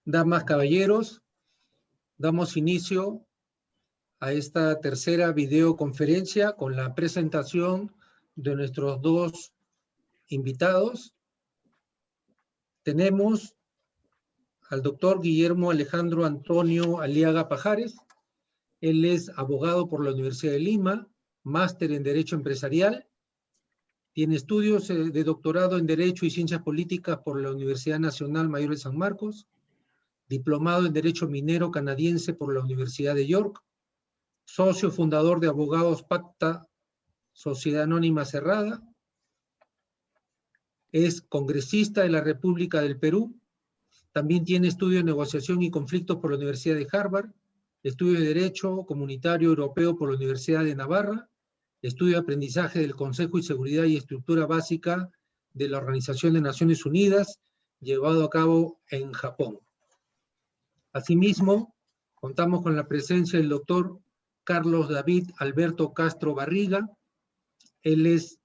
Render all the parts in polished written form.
Damas, caballeros, damos inicio a esta tercera videoconferencia con la presentación de nuestros dos invitados. Tenemos al doctor Guillermo Alejandro Antonio Aliaga Pajares. Él es abogado por la Universidad de Lima, máster en Derecho Empresarial. Tiene estudios de doctorado en Derecho y Ciencias Políticas por la Universidad Nacional Mayor de San Marcos, diplomado en Derecho Minero Canadiense por la Universidad de York, socio fundador de Abogados Pacta, Sociedad Anónima Cerrada, es congresista de la República del Perú, también tiene estudios de negociación y conflictos por la Universidad de Harvard, estudios de Derecho Comunitario Europeo por la Universidad de Navarra, estudio de aprendizaje del Consejo y Seguridad y Estructura Básica de la Organización de Naciones Unidas, llevado a cabo en Japón. Asimismo, contamos con la presencia del doctor Carlos David Alberto Castro Barriga. Él es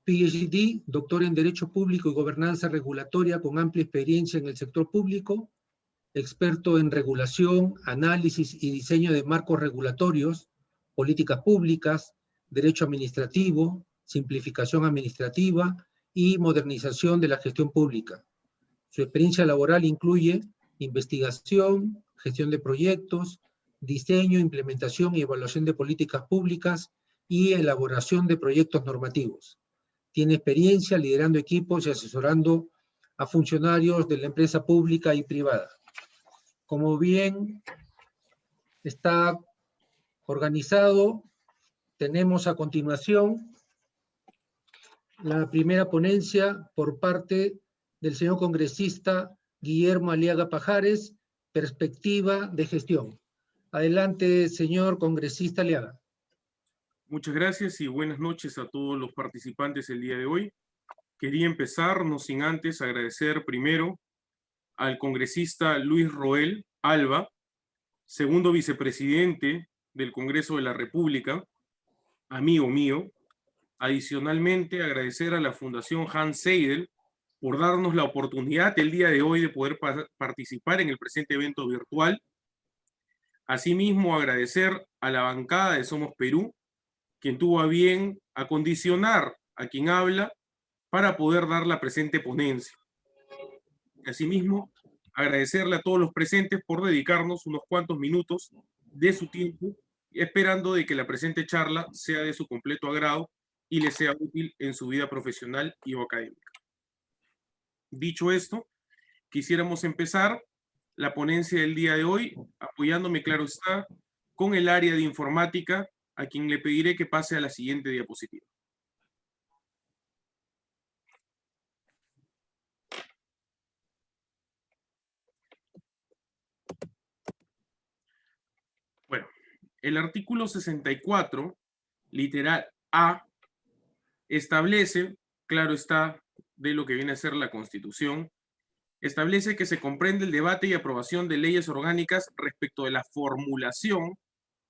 PhD, doctor en Derecho Público y Gobernanza Regulatoria con amplia experiencia en el sector público, experto en regulación, análisis y diseño de marcos regulatorios, políticas públicas, derecho administrativo, simplificación administrativa y modernización de la gestión pública. Su experiencia laboral incluye investigación, gestión de proyectos, diseño, implementación y evaluación de políticas públicas y elaboración de proyectos normativos. Tiene experiencia liderando equipos y asesorando a funcionarios de la empresa pública y privada. Como bien está organizado, tenemos a continuación la primera ponencia por parte del señor congresista Guillermo Aliaga Pajares, perspectiva de gestión. Adelante, señor congresista Aliaga. Muchas gracias y buenas noches a todos los participantes el día de hoy. Quería empezar, no sin antes agradecer primero al congresista Luis Roel Alba, segundo vicepresidente del Congreso de la República, amigo mío. Adicionalmente, agradecer a la Fundación Hans Seidel por darnos la oportunidad el día de hoy de poder participar en el presente evento virtual. Asimismo, agradecer a la bancada de Somos Perú, quien tuvo a bien acondicionar a quien habla para poder dar la presente ponencia. Asimismo, agradecerle a todos los presentes por dedicarnos unos cuantos minutos de su tiempo, esperando de que la presente charla sea de su completo agrado y les sea útil en su vida profesional y o académica. Dicho esto, quisiéramos empezar la ponencia del día de hoy, apoyándome, claro está, con el área de informática, a quien le pediré que pase a la siguiente diapositiva. Bueno, el artículo 64, literal A, establece, claro está, de lo que viene a ser la Constitución, establece que se comprende el debate y aprobación de leyes orgánicas respecto de la formulación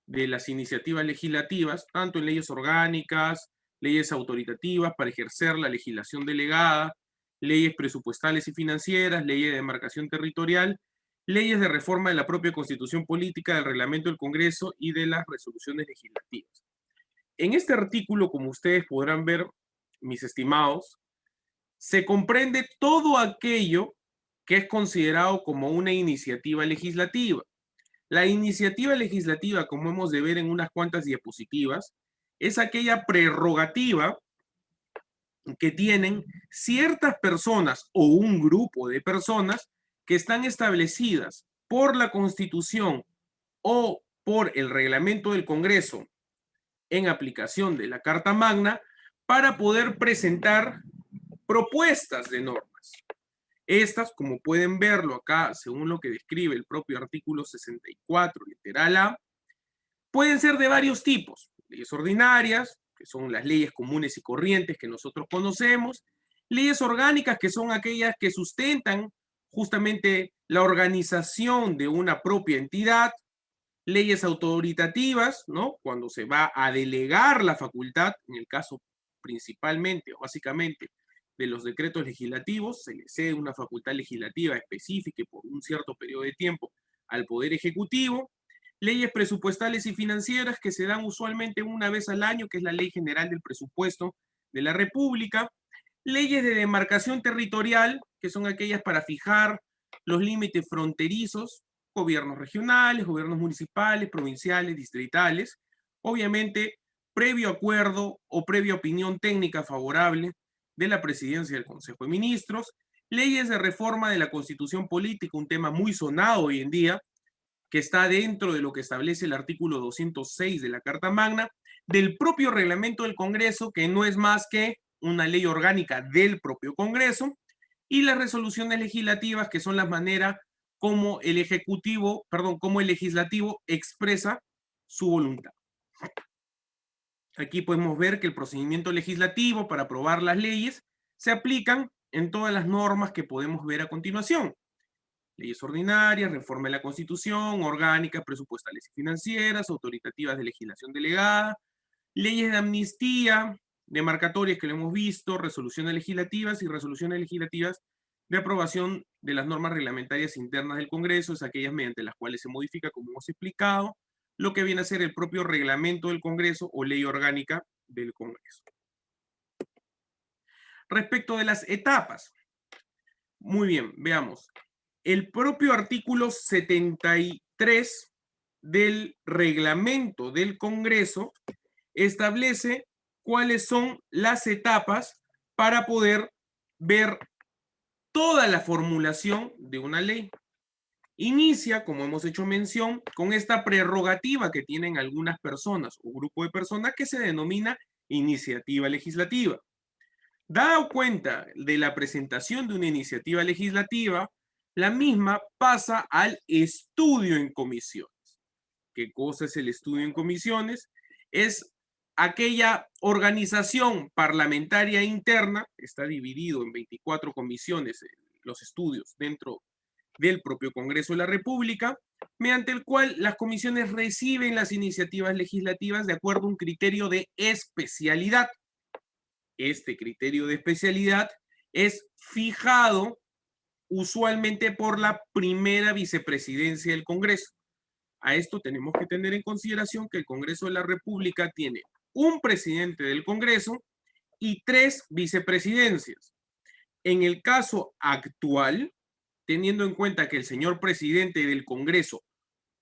de las iniciativas legislativas, tanto en leyes orgánicas, leyes autoritativas para ejercer la legislación delegada, leyes presupuestales y financieras, leyes de demarcación territorial, leyes de reforma de la propia Constitución Política, del reglamento del Congreso y de las resoluciones legislativas. En este artículo, como ustedes podrán ver, mis estimados, se comprende todo aquello que es considerado como una iniciativa legislativa. La iniciativa legislativa, como hemos de ver en unas cuantas diapositivas, es aquella prerrogativa que tienen ciertas personas o un grupo de personas que están establecidas por la Constitución o por el reglamento del Congreso en aplicación de la Carta Magna para poder presentar propuestas de normas. Estas, como pueden verlo acá, según lo que describe el propio artículo 64, literal A, pueden ser de varios tipos. Leyes ordinarias, que son las leyes comunes y corrientes que nosotros conocemos. Leyes orgánicas, que son aquellas que sustentan justamente la organización de una propia entidad. Leyes autoritativas, ¿no? Cuando se va a delegar la facultad, en el caso principalmente o básicamente de los decretos legislativos, se le cede una facultad legislativa específica y por un cierto periodo de tiempo al Poder Ejecutivo, leyes presupuestales y financieras que se dan usualmente una vez al año, que es la Ley General del Presupuesto de la República, leyes de demarcación territorial, que son aquellas para fijar los límites fronterizos, gobiernos regionales, gobiernos municipales, provinciales, distritales, obviamente previo acuerdo o previa opinión técnica favorable de la Presidencia del Consejo de Ministros, leyes de reforma de la Constitución Política, un tema muy sonado hoy en día, que está dentro de lo que establece el artículo 206 de la Carta Magna, del propio reglamento del Congreso, que no es más que una ley orgánica del propio Congreso, y las resoluciones legislativas, que son la manera como el Ejecutivo, perdón, como el Legislativo expresa su voluntad. Aquí podemos ver que el procedimiento legislativo para aprobar las leyes se aplican en todas las normas que podemos ver a continuación. Leyes ordinarias, reforma de la Constitución, orgánicas, presupuestales y financieras, autoritativas de legislación delegada, leyes de amnistía, demarcatorias que lo hemos visto, resoluciones legislativas y resoluciones legislativas de aprobación de las normas reglamentarias internas del Congreso, es aquellas mediante las cuales se modifica, como hemos explicado, lo que viene a ser el propio reglamento del Congreso o ley orgánica del Congreso. Respecto de las etapas, muy bien, veamos. El propio artículo 73 del reglamento del Congreso establece cuáles son las etapas para poder ver toda la formulación de una ley. Inicia, como hemos hecho mención, con esta prerrogativa que tienen algunas personas o grupo de personas que se denomina iniciativa legislativa. Dado cuenta de la presentación de una iniciativa legislativa, la misma pasa al estudio en comisiones. ¿Qué cosa es el estudio en comisiones? Es aquella organización parlamentaria interna, está dividido en 24 comisiones los estudios dentro del propio Congreso de la República, mediante el cual las comisiones reciben las iniciativas legislativas de acuerdo a un criterio de especialidad. Este criterio de especialidad es fijado usualmente por la primera vicepresidencia del Congreso. A esto tenemos que tener en consideración que el Congreso de la República tiene un presidente del Congreso y 3 vicepresidencias. En el caso actual, teniendo en cuenta que el señor presidente del Congreso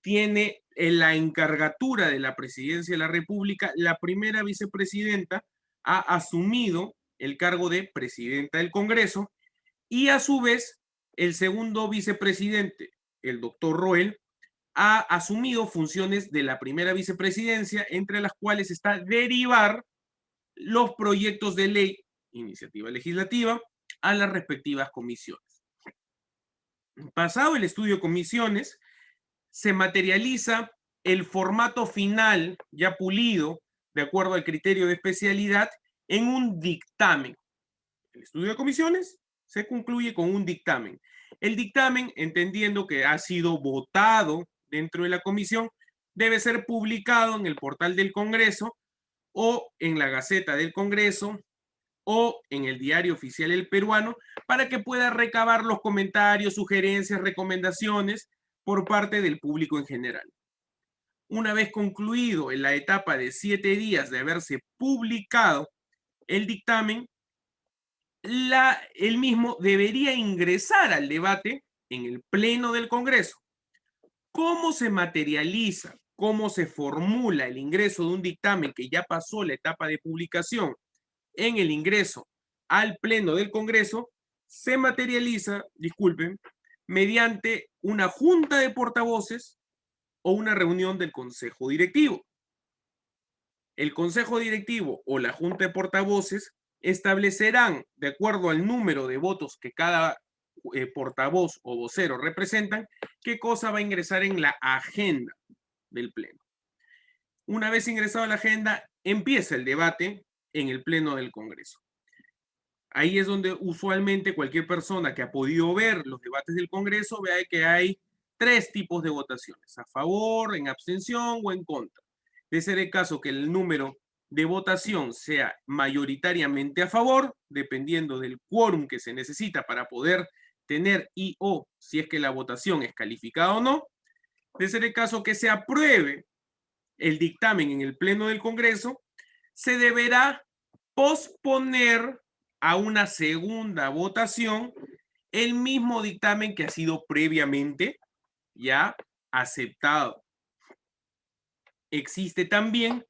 tiene la encargatura de la presidencia de la República, la primera vicepresidenta ha asumido el cargo de presidenta del Congreso y a su vez el segundo vicepresidente, el doctor Roel, ha asumido funciones de la primera vicepresidencia, entre las cuales está derivar los proyectos de ley, iniciativa legislativa, a las respectivas comisiones. Pasado el estudio de comisiones, se materializa el formato final ya pulido, de acuerdo al criterio de especialidad, en un dictamen. El estudio de comisiones se concluye con un dictamen. El dictamen, entendiendo que ha sido votado dentro de la comisión, debe ser publicado en el portal del Congreso o en la Gaceta del Congreso o en el Diario Oficial El Peruano para que pueda recabar los comentarios, sugerencias, recomendaciones por parte del público en general. Una vez concluido en la etapa de 7 días de haberse publicado el dictamen, el mismo debería ingresar al debate en el Pleno del Congreso. ¿Cómo se materializa, cómo se formula el ingreso de un dictamen que ya pasó la etapa de publicación en el ingreso al Pleno del Congreso? Se materializa, disculpen, mediante una junta de portavoces o una reunión del Consejo Directivo. El Consejo Directivo o la junta de portavoces establecerán, de acuerdo al número de votos que cada portavoz o vocero representan, qué cosa va a ingresar en la agenda del Pleno. Una vez ingresado a la agenda, empieza el debate en el Pleno del Congreso. Ahí es donde usualmente cualquier persona que ha podido ver los debates del Congreso vea que hay 3 tipos de votaciones: a favor, en abstención o en contra. De ser el caso que el número de votación sea mayoritariamente a favor, dependiendo del quórum que se necesita para poder tener y o si es que la votación es calificada o no, de ser el caso que se apruebe el dictamen en el Pleno del Congreso, se deberá posponer a una segunda votación el mismo dictamen que ha sido previamente ya aceptado. Existe también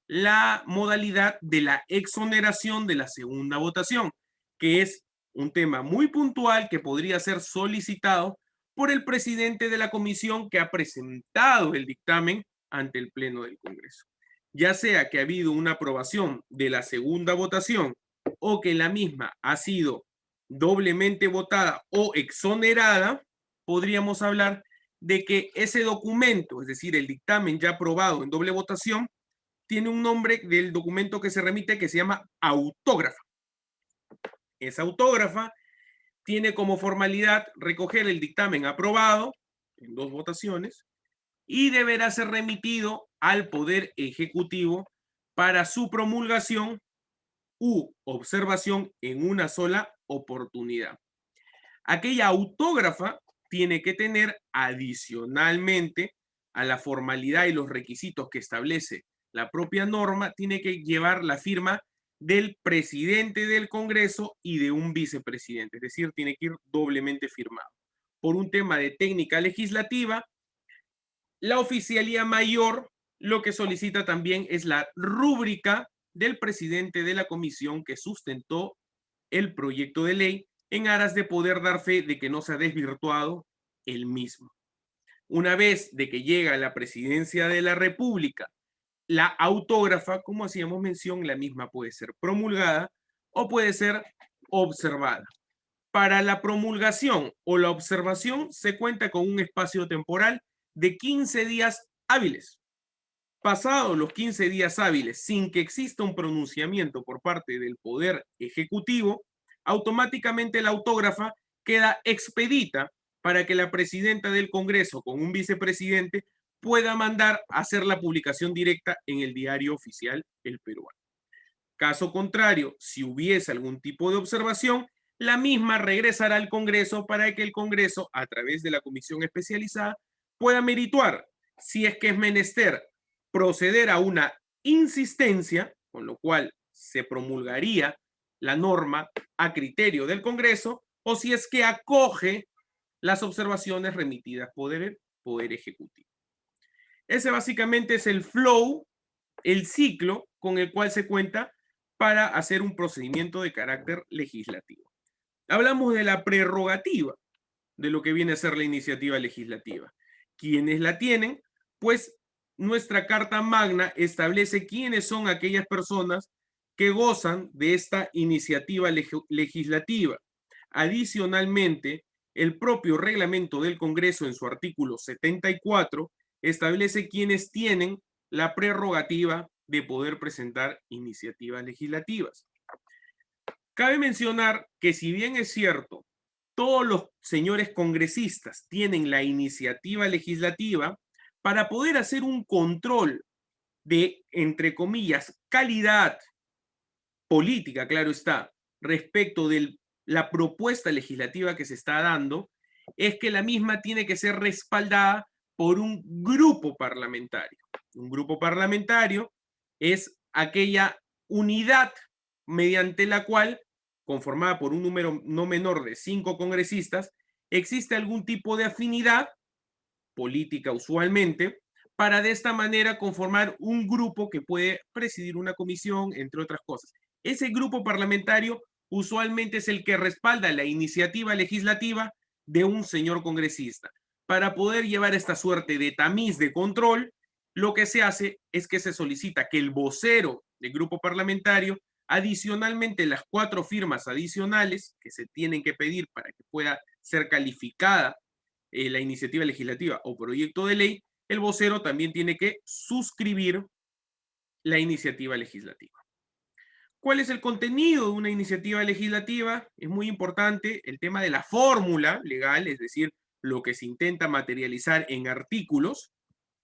la modalidad de la exoneración de la segunda votación, que es un tema muy puntual que podría ser solicitado por el presidente de la comisión que ha presentado el dictamen ante el Pleno del Congreso. Ya sea que ha habido una aprobación de la segunda votación o que la misma ha sido doblemente votada o exonerada, podríamos hablar de que ese documento, es decir, el dictamen ya aprobado en doble votación, tiene un nombre del documento que se remite que se llama autógrafa. Esa autógrafa tiene como formalidad recoger el dictamen aprobado en dos votaciones y deberá ser remitido al Poder Ejecutivo para su promulgación u observación en una sola oportunidad. Aquella autógrafa tiene que tener adicionalmente a la formalidad y los requisitos que establece la propia norma, tiene que llevar la firma del presidente del Congreso y de un vicepresidente, es decir, tiene que ir doblemente firmado. Por un tema de técnica legislativa, la oficialía mayor lo que solicita también es la rúbrica del presidente de la comisión que sustentó el proyecto de ley en aras de poder dar fe de que no se ha desvirtuado el mismo. Una vez de que llega a la presidencia de la República, la autógrafa, como hacíamos mención, la misma puede ser promulgada o puede ser observada. Para la promulgación o la observación se cuenta con un espacio temporal de 15 días hábiles. Pasados los 15 días hábiles, sin que exista un pronunciamiento por parte del Poder Ejecutivo, automáticamente la autógrafa queda expedita para que la presidenta del Congreso con un vicepresidente pueda mandar a hacer la publicación directa en el diario oficial El Peruano. Caso contrario, si hubiese algún tipo de observación, la misma regresará al Congreso para que el Congreso, a través de la comisión especializada, pueda merituar si es que es menester proceder a una insistencia, con lo cual se promulgaría la norma a criterio del Congreso, o si es que acoge las observaciones remitidas por el Poder Ejecutivo. Ese básicamente es el flow, el ciclo con el cual se cuenta para hacer un procedimiento de carácter legislativo. Hablamos de la prerrogativa de lo que viene a ser la iniciativa legislativa. ¿Quiénes la tienen? Pues nuestra Carta Magna establece quiénes son aquellas personas que gozan de esta iniciativa legislativa. Adicionalmente, el propio reglamento del Congreso en su artículo 74 establece quiénes tienen la prerrogativa de poder presentar iniciativas legislativas. Cabe mencionar que si bien es cierto, todos los señores congresistas tienen la iniciativa legislativa, para poder hacer un control de, entre comillas, calidad política, claro está, respecto de la propuesta legislativa que se está dando, es que la misma tiene que ser respaldada por un grupo parlamentario. Un grupo parlamentario es aquella unidad mediante la cual, conformada por un número no menor de 5 congresistas, existe algún tipo de afinidad política usualmente, para de esta manera conformar un grupo que puede presidir una comisión, entre otras cosas. Ese grupo parlamentario usualmente es el que respalda la iniciativa legislativa de un señor congresista. Para poder llevar esta suerte de tamiz de control, lo que se hace es que se solicita que el vocero del grupo parlamentario, adicionalmente las 4 firmas adicionales que se tienen que pedir para que pueda ser calificada la iniciativa legislativa o proyecto de ley, el vocero también tiene que suscribir la iniciativa legislativa. ¿Cuál es el contenido de una iniciativa legislativa? Es muy importante el tema de la fórmula legal, es decir, lo que se intenta materializar en artículos,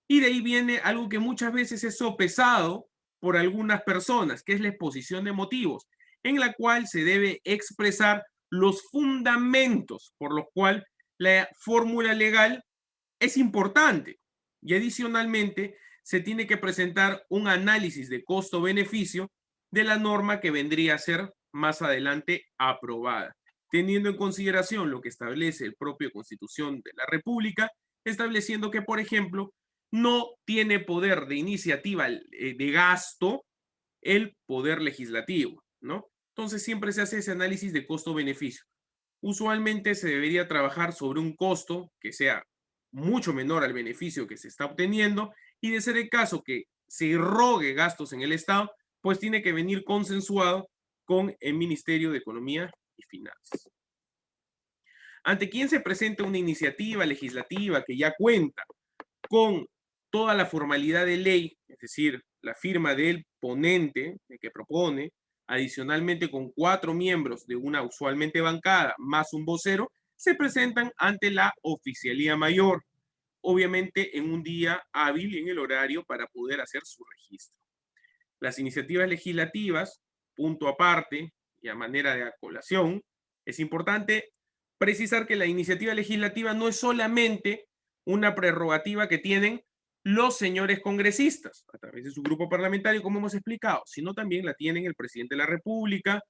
y de ahí viene algo que muchas veces es sopesado por algunas personas, que es la exposición de motivos, en la cual se debe expresar los fundamentos por los cuales la fórmula legal es importante. Y adicionalmente, se tiene que presentar un análisis de costo-beneficio de la norma que vendría a ser más adelante aprobada, teniendo en consideración lo que establece el propio Constitución de la República, estableciendo que, por ejemplo, no tiene poder de iniciativa de gasto el poder legislativo, ¿no? Entonces siempre se hace ese análisis de costo-beneficio. Usualmente se debería trabajar sobre un costo que sea mucho menor al beneficio que se está obteniendo, y de ser el caso que se rogue gastos en el Estado, pues tiene que venir consensuado con el Ministerio de Economía y Finanzas. Ante quien se presenta una iniciativa legislativa que ya cuenta con toda la formalidad de ley, es decir, la firma del ponente que propone, adicionalmente con 4 miembros de una usualmente bancada más un vocero, se presentan ante la oficialía mayor, obviamente en un día hábil y en el horario para poder hacer su registro. Las iniciativas legislativas, punto aparte y a manera de acolación, es importante precisar que la iniciativa legislativa no es solamente una prerrogativa que tienen los señores congresistas a través de su grupo parlamentario, como hemos explicado, sino también la tienen el presidente de la República,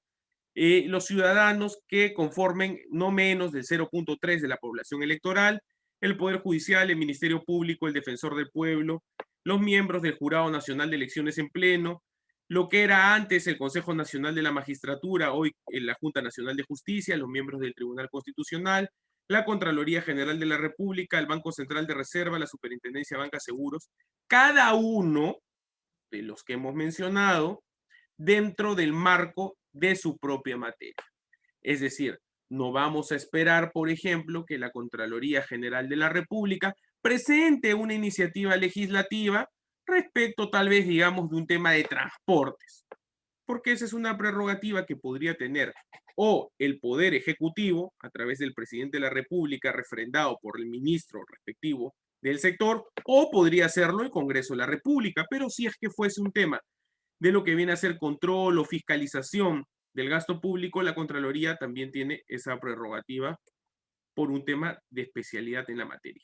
los ciudadanos que conformen no menos del 0.3 de la población electoral, el Poder Judicial, el Ministerio Público, el Defensor del Pueblo, los miembros del Jurado Nacional de Elecciones en Pleno, lo que era antes el Consejo Nacional de la Magistratura, hoy la Junta Nacional de Justicia, los miembros del Tribunal Constitucional, la Contraloría General de la República, el Banco Central de Reserva, la Superintendencia de Banca Seguros, cada uno de los que hemos mencionado dentro del marco de su propia materia. Es decir, no vamos a esperar, por ejemplo, que la Contraloría General de la República presente una iniciativa legislativa respecto tal vez, digamos, de un tema de transportes, porque esa es una prerrogativa que podría tener o el Poder Ejecutivo, a través del Presidente de la República, refrendado por el ministro respectivo del sector, o podría hacerlo el Congreso de la República. Pero si es que fuese un tema de lo que viene a ser control o fiscalización del gasto público, la Contraloría también tiene esa prerrogativa por un tema de especialidad en la materia.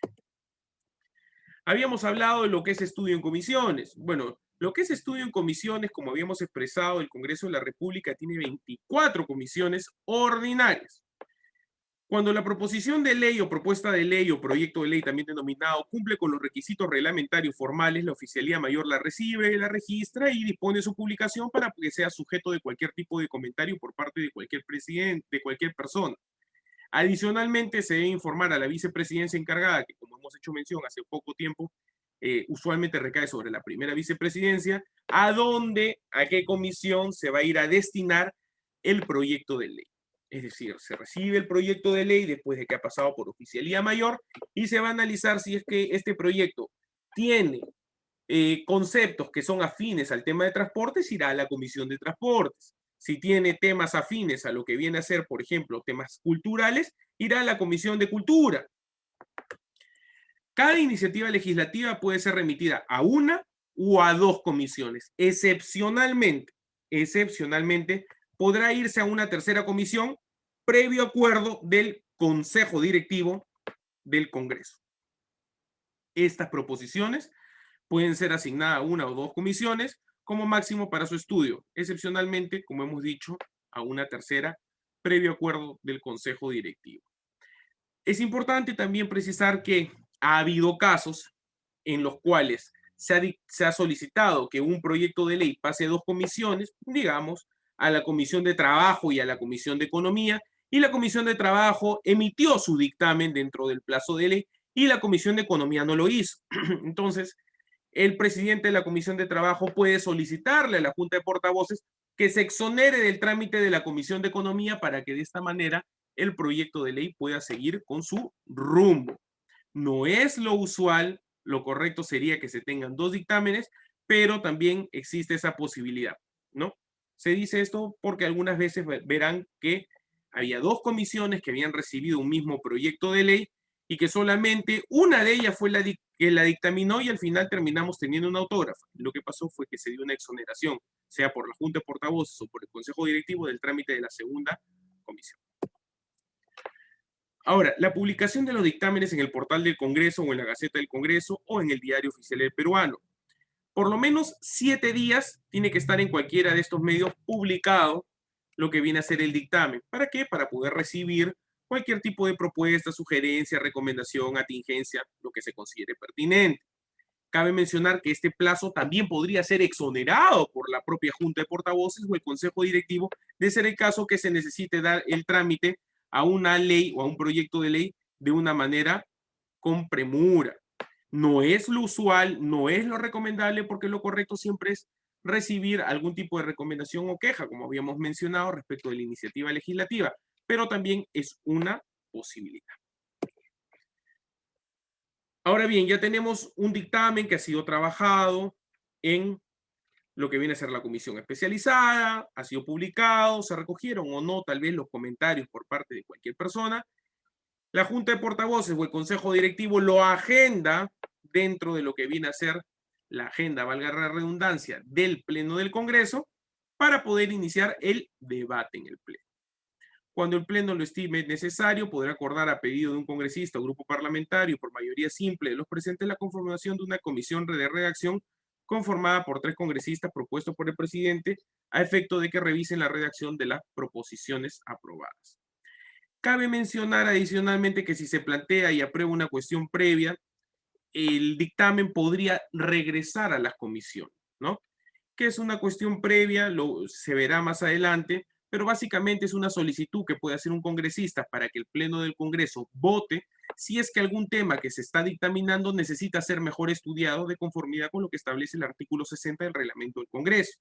Habíamos hablado de lo que es estudio en comisiones. Bueno, lo que es estudio en comisiones, como habíamos expresado, el Congreso de la República tiene 24 comisiones ordinarias. Cuando la proposición de ley o propuesta de ley o proyecto de ley, también denominado, cumple con los requisitos reglamentarios formales, la Oficialía Mayor la recibe, la registra y dispone su publicación para que sea sujeto de cualquier tipo de comentario por parte de cualquier presidente, de cualquier persona. Adicionalmente, se debe informar a la vicepresidencia encargada, que como hemos hecho mención hace poco tiempo, usualmente recae sobre la primera vicepresidencia, a qué comisión se va a ir a destinar el proyecto de ley. Es decir, se recibe el proyecto de ley después de que ha pasado por oficialía mayor y se va a analizar si es que este proyecto tiene conceptos que son afines al tema de transportes, irá a la Comisión de Transportes. Si tiene temas afines a lo que viene a ser, por ejemplo, temas culturales, irá a la Comisión de Cultura. Cada iniciativa legislativa puede ser remitida a una o a 2 comisiones. Excepcionalmente, podrá irse a una tercera comisión previo acuerdo del Consejo Directivo del Congreso. Estas proposiciones pueden ser asignadas a una o 2 comisiones como máximo para su estudio, excepcionalmente, como hemos dicho, a una tercera previo acuerdo del Consejo Directivo. Es importante también precisar que ha habido casos en los cuales se ha solicitado que un proyecto de ley pase a 2 comisiones, digamos, a la Comisión de Trabajo y a la Comisión de Economía, y la Comisión de Trabajo emitió su dictamen dentro del plazo de ley y la Comisión de Economía no lo hizo. Entonces, el presidente de la Comisión de Trabajo puede solicitarle a la Junta de Portavoces que se exonere del trámite de la Comisión de Economía para que de esta manera el proyecto de ley pueda seguir con su rumbo. No es lo usual, lo correcto sería que se tengan 2 dictámenes, pero también existe esa posibilidad, ¿no? Se dice esto porque algunas veces verán que había 2 comisiones que habían recibido un mismo proyecto de ley y que solamente una de ellas fue que la dictaminó y al final terminamos teniendo una autógrafa. Lo que pasó fue que se dio una exoneración, sea por la Junta de Portavoces o por el Consejo Directivo, del trámite de la segunda comisión. Ahora, la publicación de los dictámenes en el portal del Congreso o en la Gaceta del Congreso o en el Diario Oficial del Peruano. Por lo menos 7 días tiene que estar en cualquiera de estos medios publicado lo que viene a ser el dictamen. ¿Para qué? Para poder recibir cualquier tipo de propuesta, sugerencia, recomendación, atingencia, lo que se considere pertinente. Cabe mencionar que este plazo también podría ser exonerado por la propia Junta de Portavoces o el Consejo Directivo, de ser el caso que se necesite dar el trámite a una ley o a un proyecto de ley de una manera con premura. No es lo usual, no es lo recomendable, porque lo correcto siempre es recibir algún tipo de recomendación o queja, como habíamos mencionado, respecto de la iniciativa legislativa, pero también es una posibilidad. Ahora bien, ya tenemos un dictamen que ha sido trabajado en lo que viene a ser la comisión especializada, ha sido publicado, se recogieron o no tal vez los comentarios por parte de cualquier persona. La Junta de Portavoces o el Consejo Directivo lo agenda dentro de lo que viene a ser la agenda, valga la redundancia, del Pleno del Congreso para poder iniciar el debate en el Pleno. Cuando el Pleno lo estime necesario, podrá acordar a pedido de un congresista o grupo parlamentario por mayoría simple de los presentes la conformación de una comisión de redacción conformada por 3 congresistas propuestos por el presidente a efecto de que revisen la redacción de las proposiciones aprobadas. Cabe mencionar adicionalmente que si se plantea y aprueba una cuestión previa, el dictamen podría regresar a las comisiones, ¿no? Que es una cuestión previa, se verá más adelante, pero básicamente es una solicitud que puede hacer un congresista para que el Pleno del Congreso vote si es que algún tema que se está dictaminando necesita ser mejor estudiado de conformidad con lo que establece el artículo 60 del reglamento del Congreso.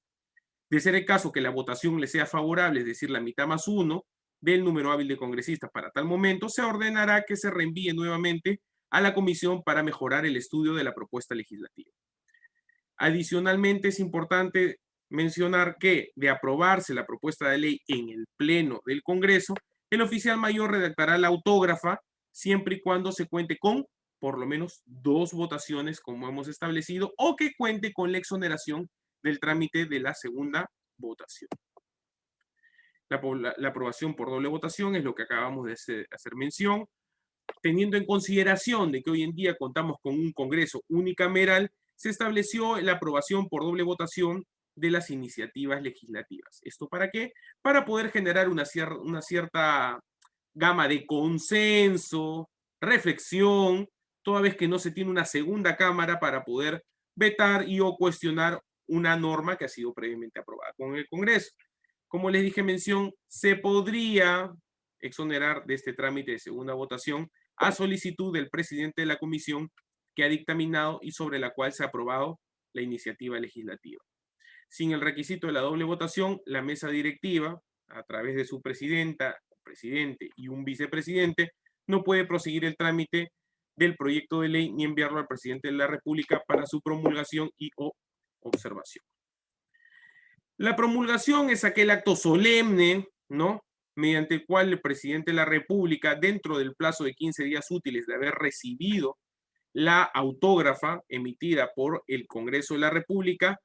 De ser el caso que la votación le sea favorable, es decir, la mitad más 1 del número hábil de congresistas para tal momento, se ordenará que se reenvíe nuevamente a la comisión para mejorar el estudio de la propuesta legislativa. Adicionalmente, es importante mencionar que, de aprobarse la propuesta de ley en el Pleno del Congreso, el oficial mayor redactará la autógrafa siempre y cuando se cuente con por lo menos 2 votaciones, como hemos establecido, o que cuente con la exoneración del trámite de la segunda votación. La aprobación por doble votación es lo que acabamos de hacer mención. Teniendo en consideración de que hoy en día contamos con un Congreso unicameral, se estableció la aprobación por doble votación de las iniciativas legislativas. ¿Esto para qué? Para poder generar una cierta gama de consenso, reflexión, toda vez que no se tiene una segunda cámara para poder vetar y o cuestionar una norma que ha sido previamente aprobada con el Congreso. Como les dije mención, se podría exonerar de este trámite de segunda votación a solicitud del presidente de la comisión que ha dictaminado y sobre la cual se ha aprobado la iniciativa legislativa. Sin el requisito de la doble votación, la mesa directiva, a través de su presidenta, presidente y un vicepresidente, no puede proseguir el trámite del proyecto de ley ni enviarlo al presidente de la República para su promulgación y o observación. La promulgación es aquel acto solemne, ¿no?, mediante el cual el presidente de la República, dentro del plazo de 15 días útiles de haber recibido la autógrafa emitida por el Congreso de la República,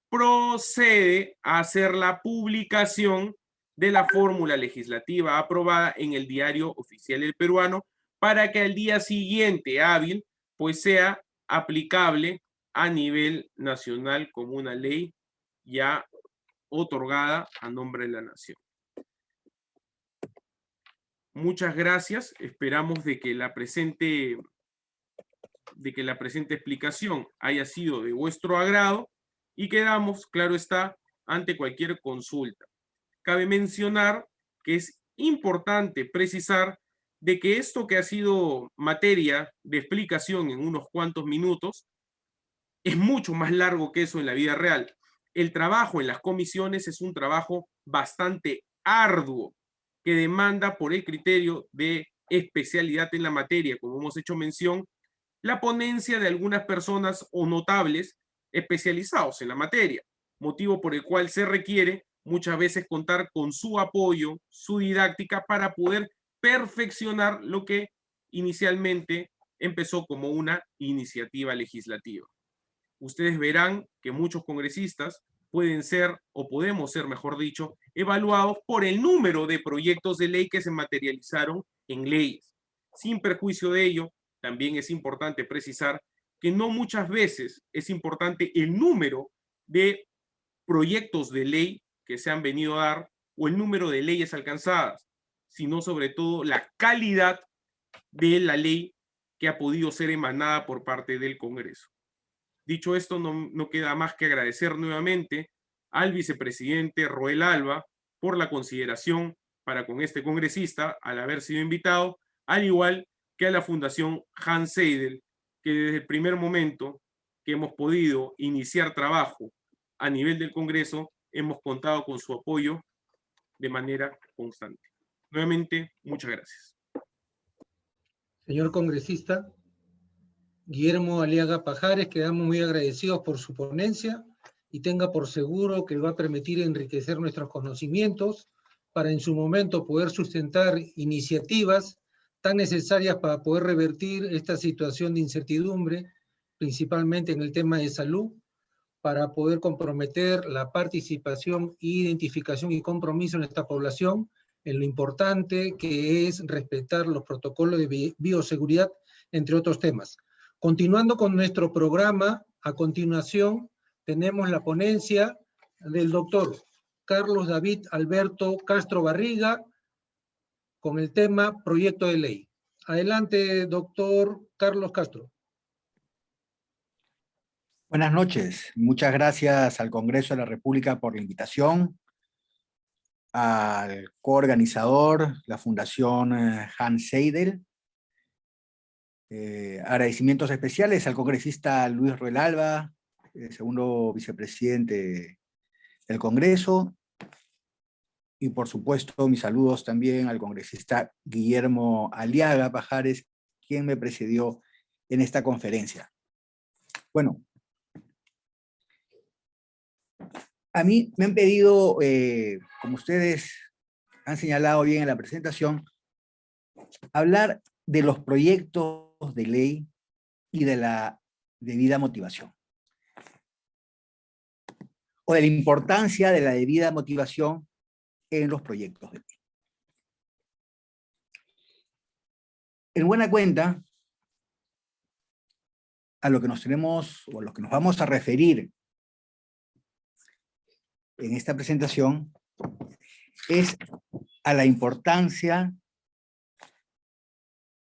procede a hacer la publicación de la fórmula legislativa aprobada en el Diario Oficial del Peruano para que al día siguiente hábil pues sea aplicable a nivel nacional como una ley ya otorgada a nombre de la nación. Muchas gracias. Esperamos de que la presente explicación haya sido de vuestro agrado y quedamos, claro está, ante cualquier consulta. Cabe mencionar que es importante precisar de que esto que ha sido materia de explicación en unos cuantos minutos es mucho más largo que eso en la vida real. El trabajo en las comisiones es un trabajo bastante arduo que demanda por el criterio de especialidad en la materia, como hemos hecho mención, la ponencia de algunas personas o notables especializados en la materia, motivo por el cual se requiere muchas veces contar con su apoyo, su didáctica para poder perfeccionar lo que inicialmente empezó como una iniciativa legislativa. Ustedes verán que muchos congresistas pueden ser, o podemos ser, mejor dicho, evaluados por el número de proyectos de ley que se materializaron en leyes. Sin perjuicio de ello, también es importante precisar que no muchas veces es importante el número de proyectos de ley que se han venido a dar o el número de leyes alcanzadas, sino sobre todo la calidad de la ley que ha podido ser emanada por parte del Congreso. Dicho esto, no queda más que agradecer nuevamente al vicepresidente Roel Alba por la consideración para con este congresista al haber sido invitado, al igual que a la Fundación Hans Seidel, que desde el primer momento que hemos podido iniciar trabajo a nivel del Congreso, hemos contado con su apoyo de manera constante. Nuevamente, muchas gracias. Señor congresista Guillermo Aliaga Pajares, quedamos muy agradecidos por su ponencia y tenga por seguro que va a permitir enriquecer nuestros conocimientos para en su momento poder sustentar iniciativas tan necesarias para poder revertir esta situación de incertidumbre, principalmente en el tema de salud, para poder comprometer la participación, identificación y compromiso de esta población en lo importante que es respetar los protocolos de bioseguridad, entre otros temas. Continuando con nuestro programa, a continuación tenemos la ponencia del doctor Carlos David Alberto Castro Barriga con el tema Proyecto de Ley. Adelante, doctor Carlos Castro. Buenas noches. Muchas gracias al Congreso de la República por la invitación, al coorganizador, la Fundación Hans Seidel. Agradecimientos especiales al congresista Luis Roel Alba, segundo vicepresidente del Congreso, y por supuesto mis saludos también al congresista Guillermo Aliaga Pajares, quien me precedió en esta conferencia. Bueno, a mí me han pedido, como ustedes han señalado bien en la presentación, hablar de los proyectos de ley y de la debida motivación, o de la importancia de la debida motivación en los proyectos de ley. En buena cuenta, a lo que nos tenemos, o a lo que nos vamos a referir en esta presentación, es a la importancia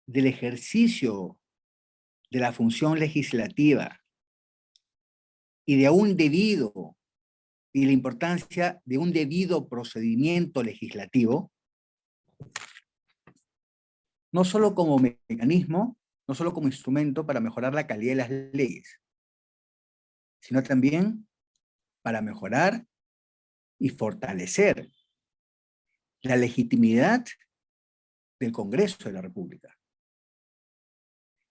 del ejercicio de la función legislativa y de un debido, y la importancia de un debido procedimiento legislativo, no solo como mecanismo, no solo como instrumento para mejorar la calidad de las leyes, sino también para mejorar y fortalecer la legitimidad del Congreso de la República.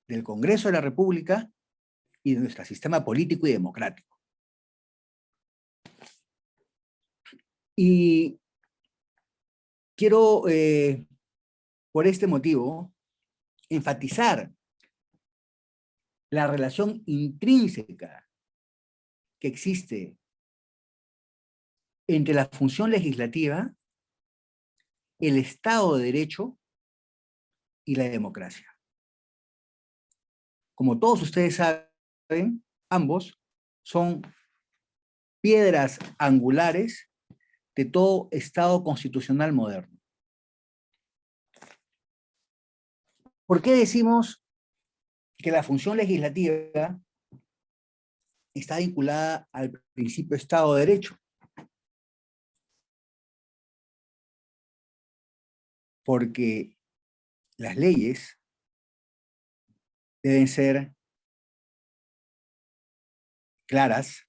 Del Congreso de la República y de nuestro sistema político y democrático. Y quiero, por este motivo, enfatizar la relación intrínseca que existe entre la función legislativa, el Estado de Derecho y la democracia. Como todos ustedes saben, ambos son piedras angulares de todo Estado constitucional moderno. ¿Por qué decimos que la función legislativa está vinculada al principio de Estado de Derecho? Porque las leyes deben ser claras,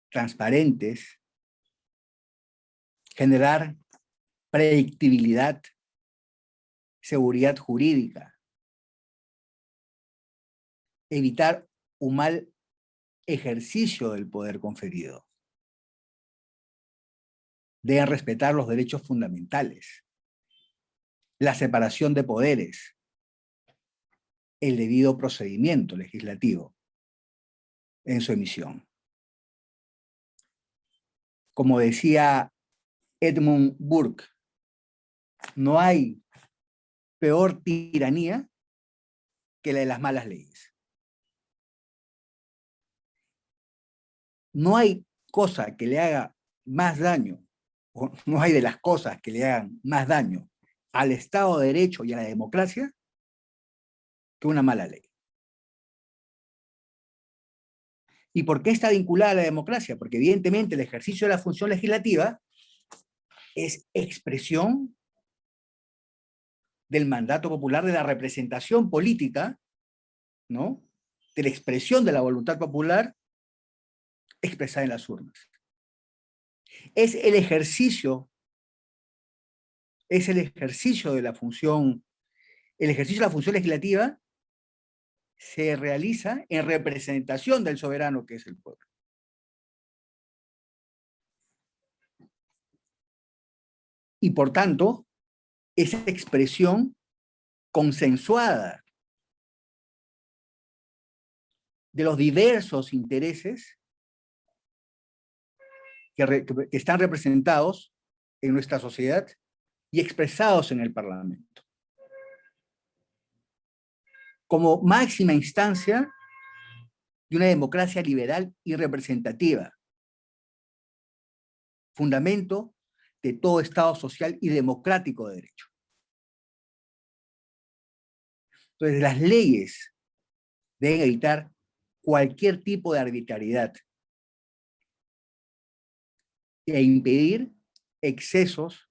transparentes, generar predictibilidad, seguridad jurídica, evitar un mal ejercicio del poder conferido. Deben respetar los derechos fundamentales, la separación de poderes, el debido procedimiento legislativo en su emisión. Como decía Edmund Burke, no hay peor tiranía que la de las malas leyes. No hay cosa que le haga más daño, o no hay de las cosas que le hagan más daño al Estado de Derecho y a la democracia que una mala ley. ¿Y por qué está vinculada a la democracia? Porque evidentemente el ejercicio de la función legislativa es expresión del mandato popular, de la representación política, ¿no? De la expresión de la voluntad popular expresada en las urnas. Es el ejercicio de la función, el ejercicio de la función legislativa se realiza en representación del soberano que es el pueblo. Y por tanto, esa expresión consensuada de los diversos intereses que están representados en nuestra sociedad y expresados en el Parlamento. Como máxima instancia de una democracia liberal y representativa, fundamento de todo Estado social y democrático de derecho. Entonces, las leyes deben evitar cualquier tipo de arbitrariedad e impedir excesos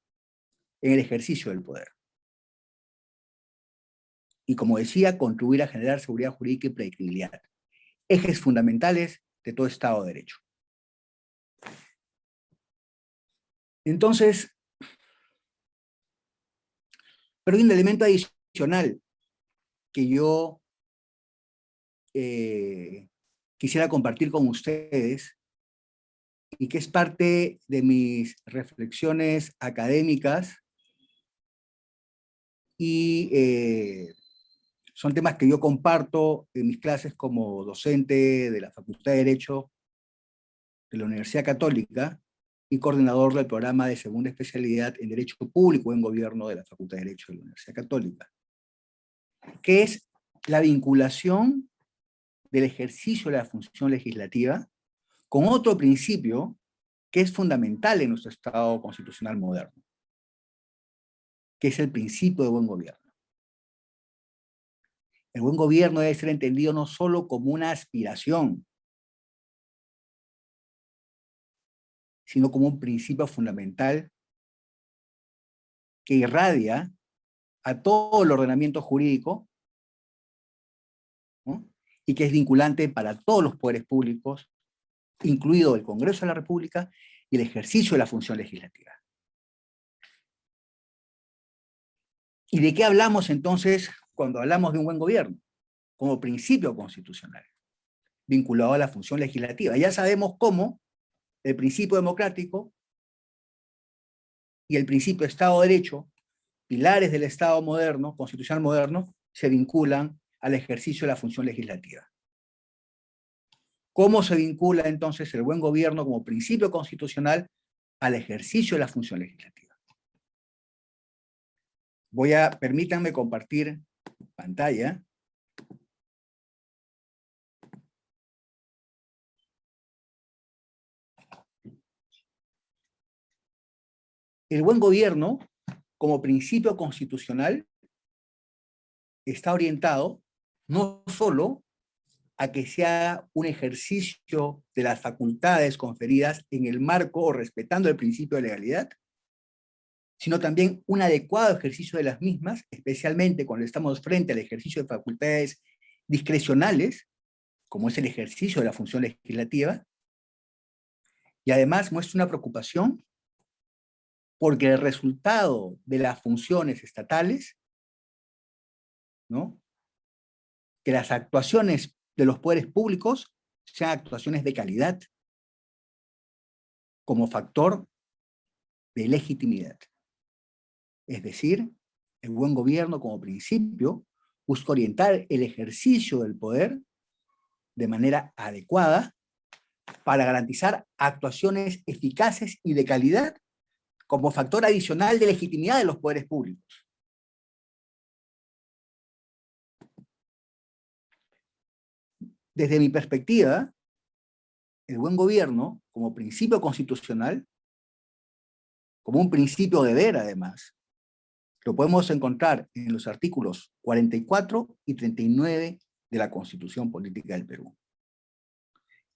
en el ejercicio del poder. Y como decía, contribuir a generar seguridad jurídica y predictibilidad, ejes fundamentales de todo Estado de Derecho. Entonces, pero hay un elemento adicional que yo quisiera compartir con ustedes y que es parte de mis reflexiones académicas y son temas que yo comparto en mis clases como docente de la Facultad de Derecho de la Universidad Católica y coordinador del programa de segunda especialidad en Derecho Público en Gobierno de la Facultad de Derecho de la Universidad Católica, que es la vinculación del ejercicio de la función legislativa con otro principio que es fundamental en nuestro Estado constitucional moderno, que es el principio de buen gobierno. El buen gobierno debe ser entendido no solo como una aspiración, sino como un principio fundamental que irradia a todo el ordenamiento jurídico, ¿no? Y que es vinculante para todos los poderes públicos, incluido el Congreso de la República y el ejercicio de la función legislativa. ¿Y de qué hablamos entonces cuando hablamos de un buen gobierno? Como principio constitucional, vinculado a la función legislativa. Ya sabemos cómo el principio democrático y el principio de Estado de Derecho, pilares del Estado moderno, constitucional moderno, se vinculan al ejercicio de la función legislativa. ¿Cómo se vincula entonces el buen gobierno como principio constitucional al ejercicio de la función legislativa? Permítanme compartir pantalla. El buen gobierno, como principio constitucional, está orientado no solo a que sea un ejercicio de las facultades conferidas en el marco o respetando el principio de legalidad, sino también un adecuado ejercicio de las mismas, especialmente cuando estamos frente al ejercicio de facultades discrecionales, como es el ejercicio de la función legislativa, y además muestra una preocupación porque el resultado de las funciones estatales, ¿no?, que las actuaciones de los poderes públicos sean actuaciones de calidad como factor de legitimidad. Es decir, el buen gobierno como principio busca orientar el ejercicio del poder de manera adecuada para garantizar actuaciones eficaces y de calidad como factor adicional de legitimidad de los poderes públicos. Desde mi perspectiva, el buen gobierno, como principio constitucional, como un principio de deber además, lo podemos encontrar en los artículos 44 y 39 de la Constitución Política del Perú.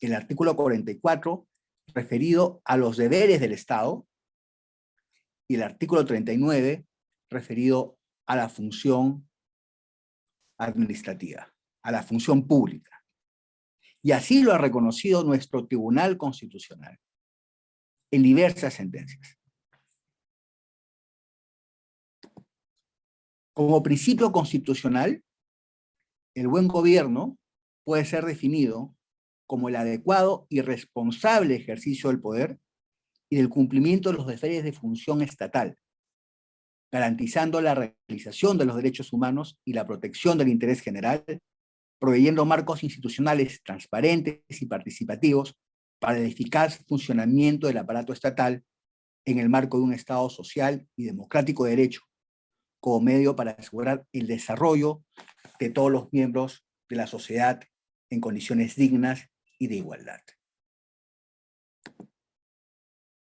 El artículo 44 referido a los deberes del Estado y el artículo 39 referido a la función administrativa, a la función pública. Y así lo ha reconocido nuestro Tribunal Constitucional en diversas sentencias. Como principio constitucional, el buen gobierno puede ser definido como el adecuado y responsable ejercicio del poder y del cumplimiento de los deberes de función estatal, garantizando la realización de los derechos humanos y la protección del interés general, proveyendo marcos institucionales transparentes y participativos para el eficaz funcionamiento del aparato estatal en el marco de un Estado social y democrático de derecho, como medio para asegurar el desarrollo de todos los miembros de la sociedad en condiciones dignas y de igualdad.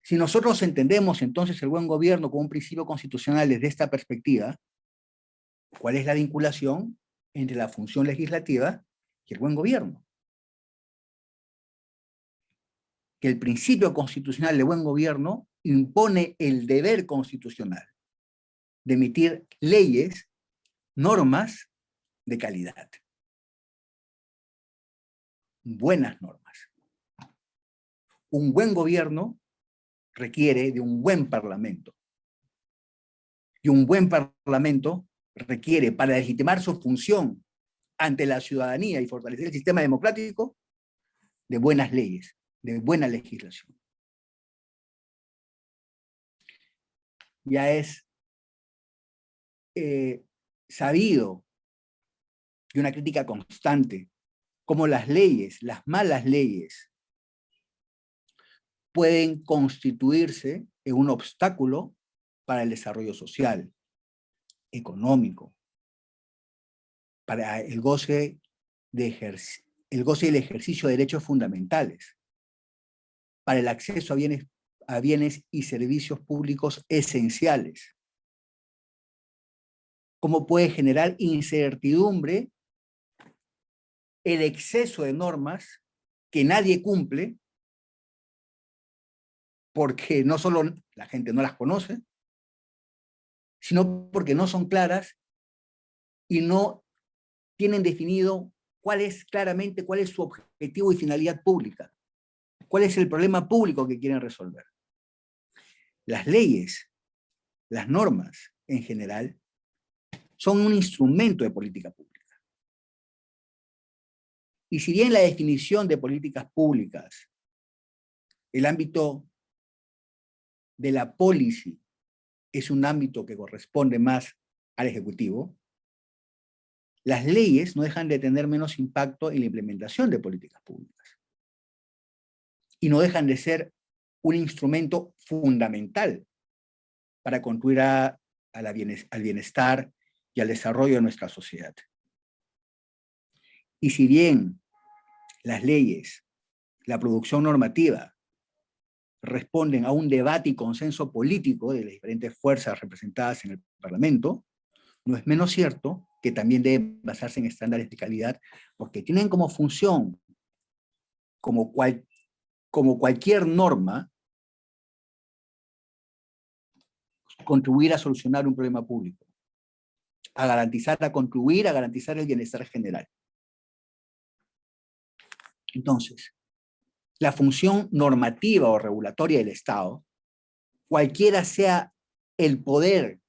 Si nosotros entendemos entonces el buen gobierno como un principio constitucional desde esta perspectiva, ¿cuál es la vinculación entre la función legislativa y el buen gobierno? Que el principio constitucional de buen gobierno impone el deber constitucional de emitir leyes, normas de calidad. Buenas normas. Un buen gobierno requiere de un buen parlamento. Y un buen parlamento requiere, para legitimar su función ante la ciudadanía y fortalecer el sistema democrático, de buenas leyes, de buena legislación. Ya es sabido y una crítica constante cómo las leyes, las malas leyes, pueden constituirse en un obstáculo para el desarrollo social, económico, para el goce y el ejercicio de derechos fundamentales, para el acceso a bienes y servicios públicos esenciales. Cómo puede generar incertidumbre el exceso de normas que nadie cumple, porque no solo la gente no las conoce, sino porque no son claras y no tienen definido cuál es su objetivo y finalidad pública, cuál es el problema público que quieren resolver. Las leyes, las normas en general, son un instrumento de política pública. Y si bien la definición de políticas públicas, el ámbito de la policy, es un ámbito que corresponde más al Ejecutivo, las leyes no dejan de tener menos impacto en la implementación de políticas públicas. Y no dejan de ser un instrumento fundamental para contribuir al bienestar y al desarrollo de nuestra sociedad. Y si bien las leyes, la producción normativa, responden a un debate y consenso político de las diferentes fuerzas representadas en el Parlamento, no es menos cierto que también deben basarse en estándares de calidad, porque tienen como función, como cualquier norma, contribuir a solucionar un problema público, contribuir a garantizar el bienestar general. Entonces, la función normativa o regulatoria del Estado, cualquiera sea el poder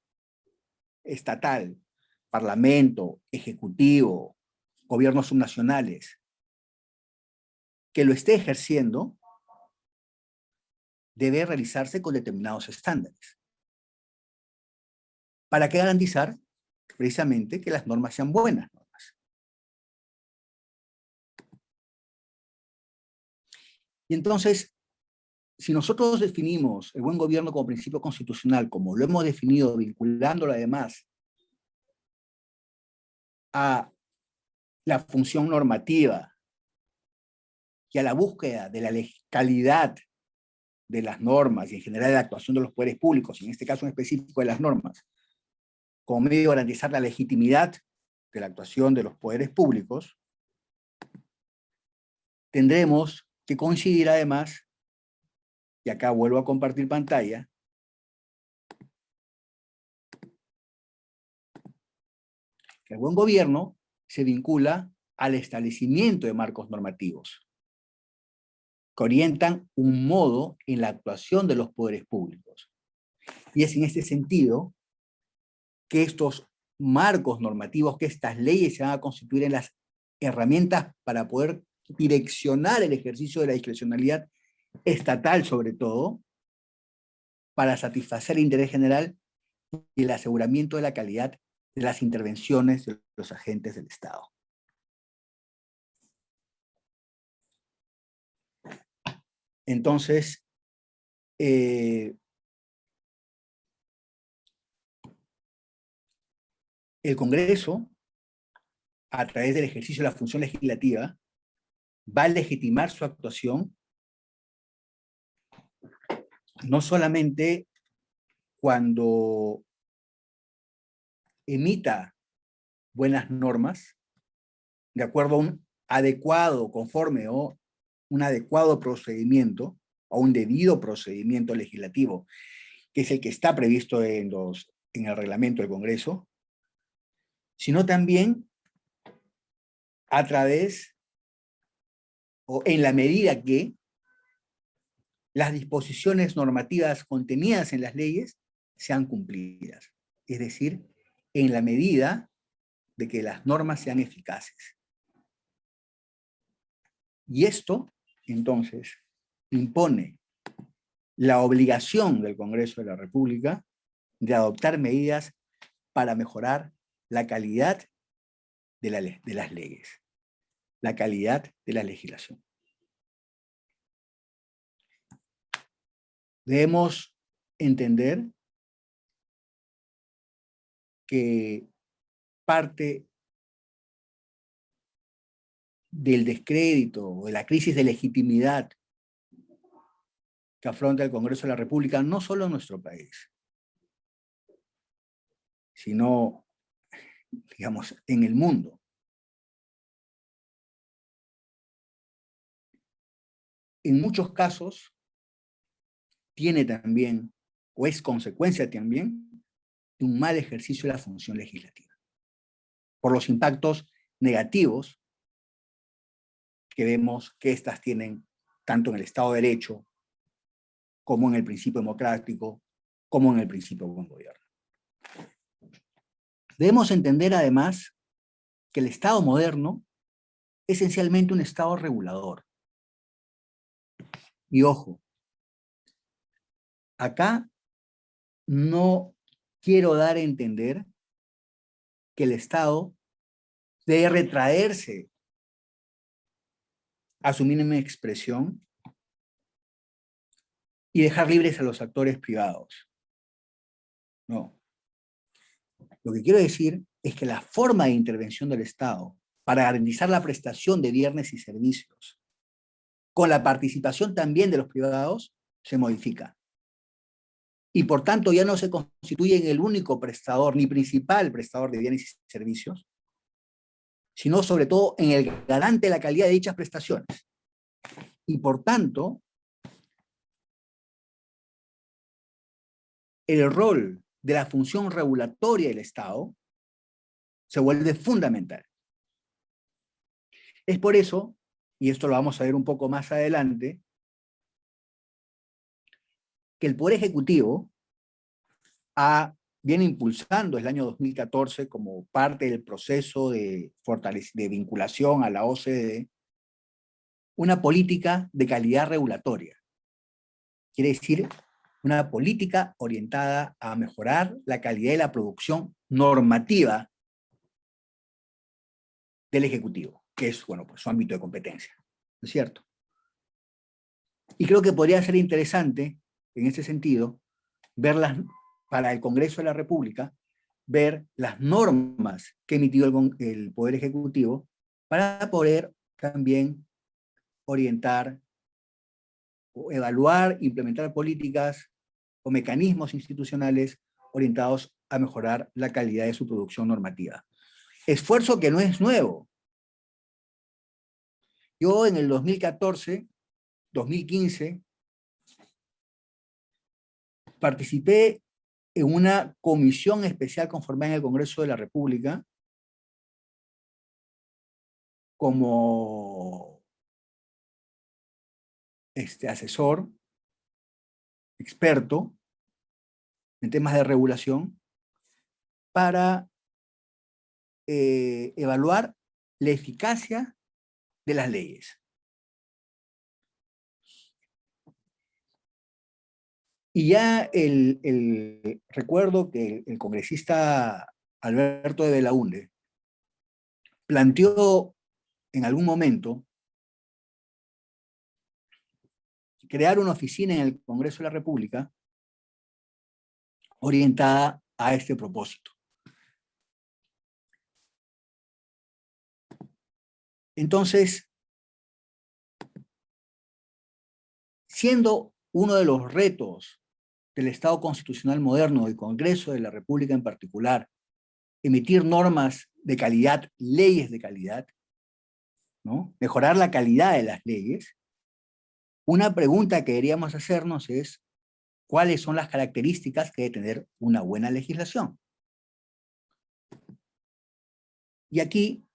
estatal, parlamento, ejecutivo, gobiernos subnacionales, que lo esté ejerciendo, debe realizarse con determinados estándares. ¿Para qué garantizar precisamente que las normas sean buenas normas. Y entonces, si nosotros definimos el buen gobierno como principio constitucional, como lo hemos definido, vinculándolo además a la función normativa y a la búsqueda de la calidad de las normas y en general de la actuación de los poderes públicos, y en este caso en específico de las normas, como medio de garantizar la legitimidad de la actuación de los poderes públicos, tendremos que coincidir además, y acá vuelvo a compartir pantalla, que el buen gobierno se vincula al establecimiento de marcos normativos que orientan un modo en la actuación de los poderes públicos. Y es en este sentido que estos marcos normativos, que estas leyes se van a constituir en las herramientas para poder direccionar el ejercicio de la discrecionalidad estatal, sobre todo, para satisfacer el interés general y el aseguramiento de la calidad de las intervenciones de los agentes del Estado. Entonces, el Congreso, a través del ejercicio de la función legislativa, va a legitimar su actuación no solamente cuando emita buenas normas, de acuerdo a un adecuado, conforme o un adecuado procedimiento, o un debido procedimiento legislativo, que es el que está previsto en el reglamento del Congreso, sino también a través, o en la medida que las disposiciones normativas contenidas en las leyes sean cumplidas. Es decir, en la medida de que las normas sean eficaces. Y esto, entonces, impone la obligación del Congreso de la República de adoptar medidas para mejorar la calidad de las leyes, la calidad de la legislación. Debemos entender que parte del descrédito o de la crisis de legitimidad que afronta el Congreso de la República, no solo en nuestro país, sino, digamos, en el mundo. En muchos casos, tiene también, o es consecuencia también, de un mal ejercicio de la función legislativa, por los impactos negativos que vemos que éstas tienen tanto en el Estado de Derecho, como en el principio democrático, como en el principio de buen gobierno. Debemos entender además que el Estado moderno es esencialmente un Estado regulador. Y ojo, acá no quiero dar a entender que el Estado debe retraerse a su mínima expresión y dejar libres a los actores privados. No. Lo que quiero decir es que la forma de intervención del Estado para garantizar la prestación de bienes y servicios, con la participación también de los privados, se modifica. Y por tanto ya no se constituye en el único prestador, ni principal prestador de bienes y servicios, sino sobre todo en el garante de la calidad de dichas prestaciones. Y por tanto, el rol de la función regulatoria del Estado se vuelve fundamental. Es por eso, y esto lo vamos a ver un poco más adelante, que el Poder Ejecutivo viene impulsando el año 2014 como parte del proceso de vinculación a la OCDE, una política de calidad regulatoria. Quiere decir una política orientada a mejorar la calidad de la producción normativa del Ejecutivo, que es, bueno, pues su ámbito de competencia, ¿no es cierto? Y creo que podría ser interesante, en este sentido, verlas para el Congreso de la República, ver las normas que emitió el Poder Ejecutivo para poder también orientar, o evaluar, implementar políticas o mecanismos institucionales orientados a mejorar la calidad de su producción normativa. Esfuerzo que no es nuevo. Yo en el 2014, 2015, participé en una comisión especial conformada en el Congreso de la República como asesor, experto en temas de regulación, para evaluar la eficacia de las leyes. Y ya recuerdo que el congresista Alberto de Belaúnde planteó en algún momento crear una oficina en el Congreso de la República orientada a este propósito. Entonces, siendo uno de los retos del Estado constitucional moderno y Congreso de la República en particular, emitir normas de calidad, leyes de calidad, ¿no? Mejorar la calidad de las leyes, una pregunta que deberíamos hacernos es, ¿cuáles son las características que debe tener una buena legislación? Y aquí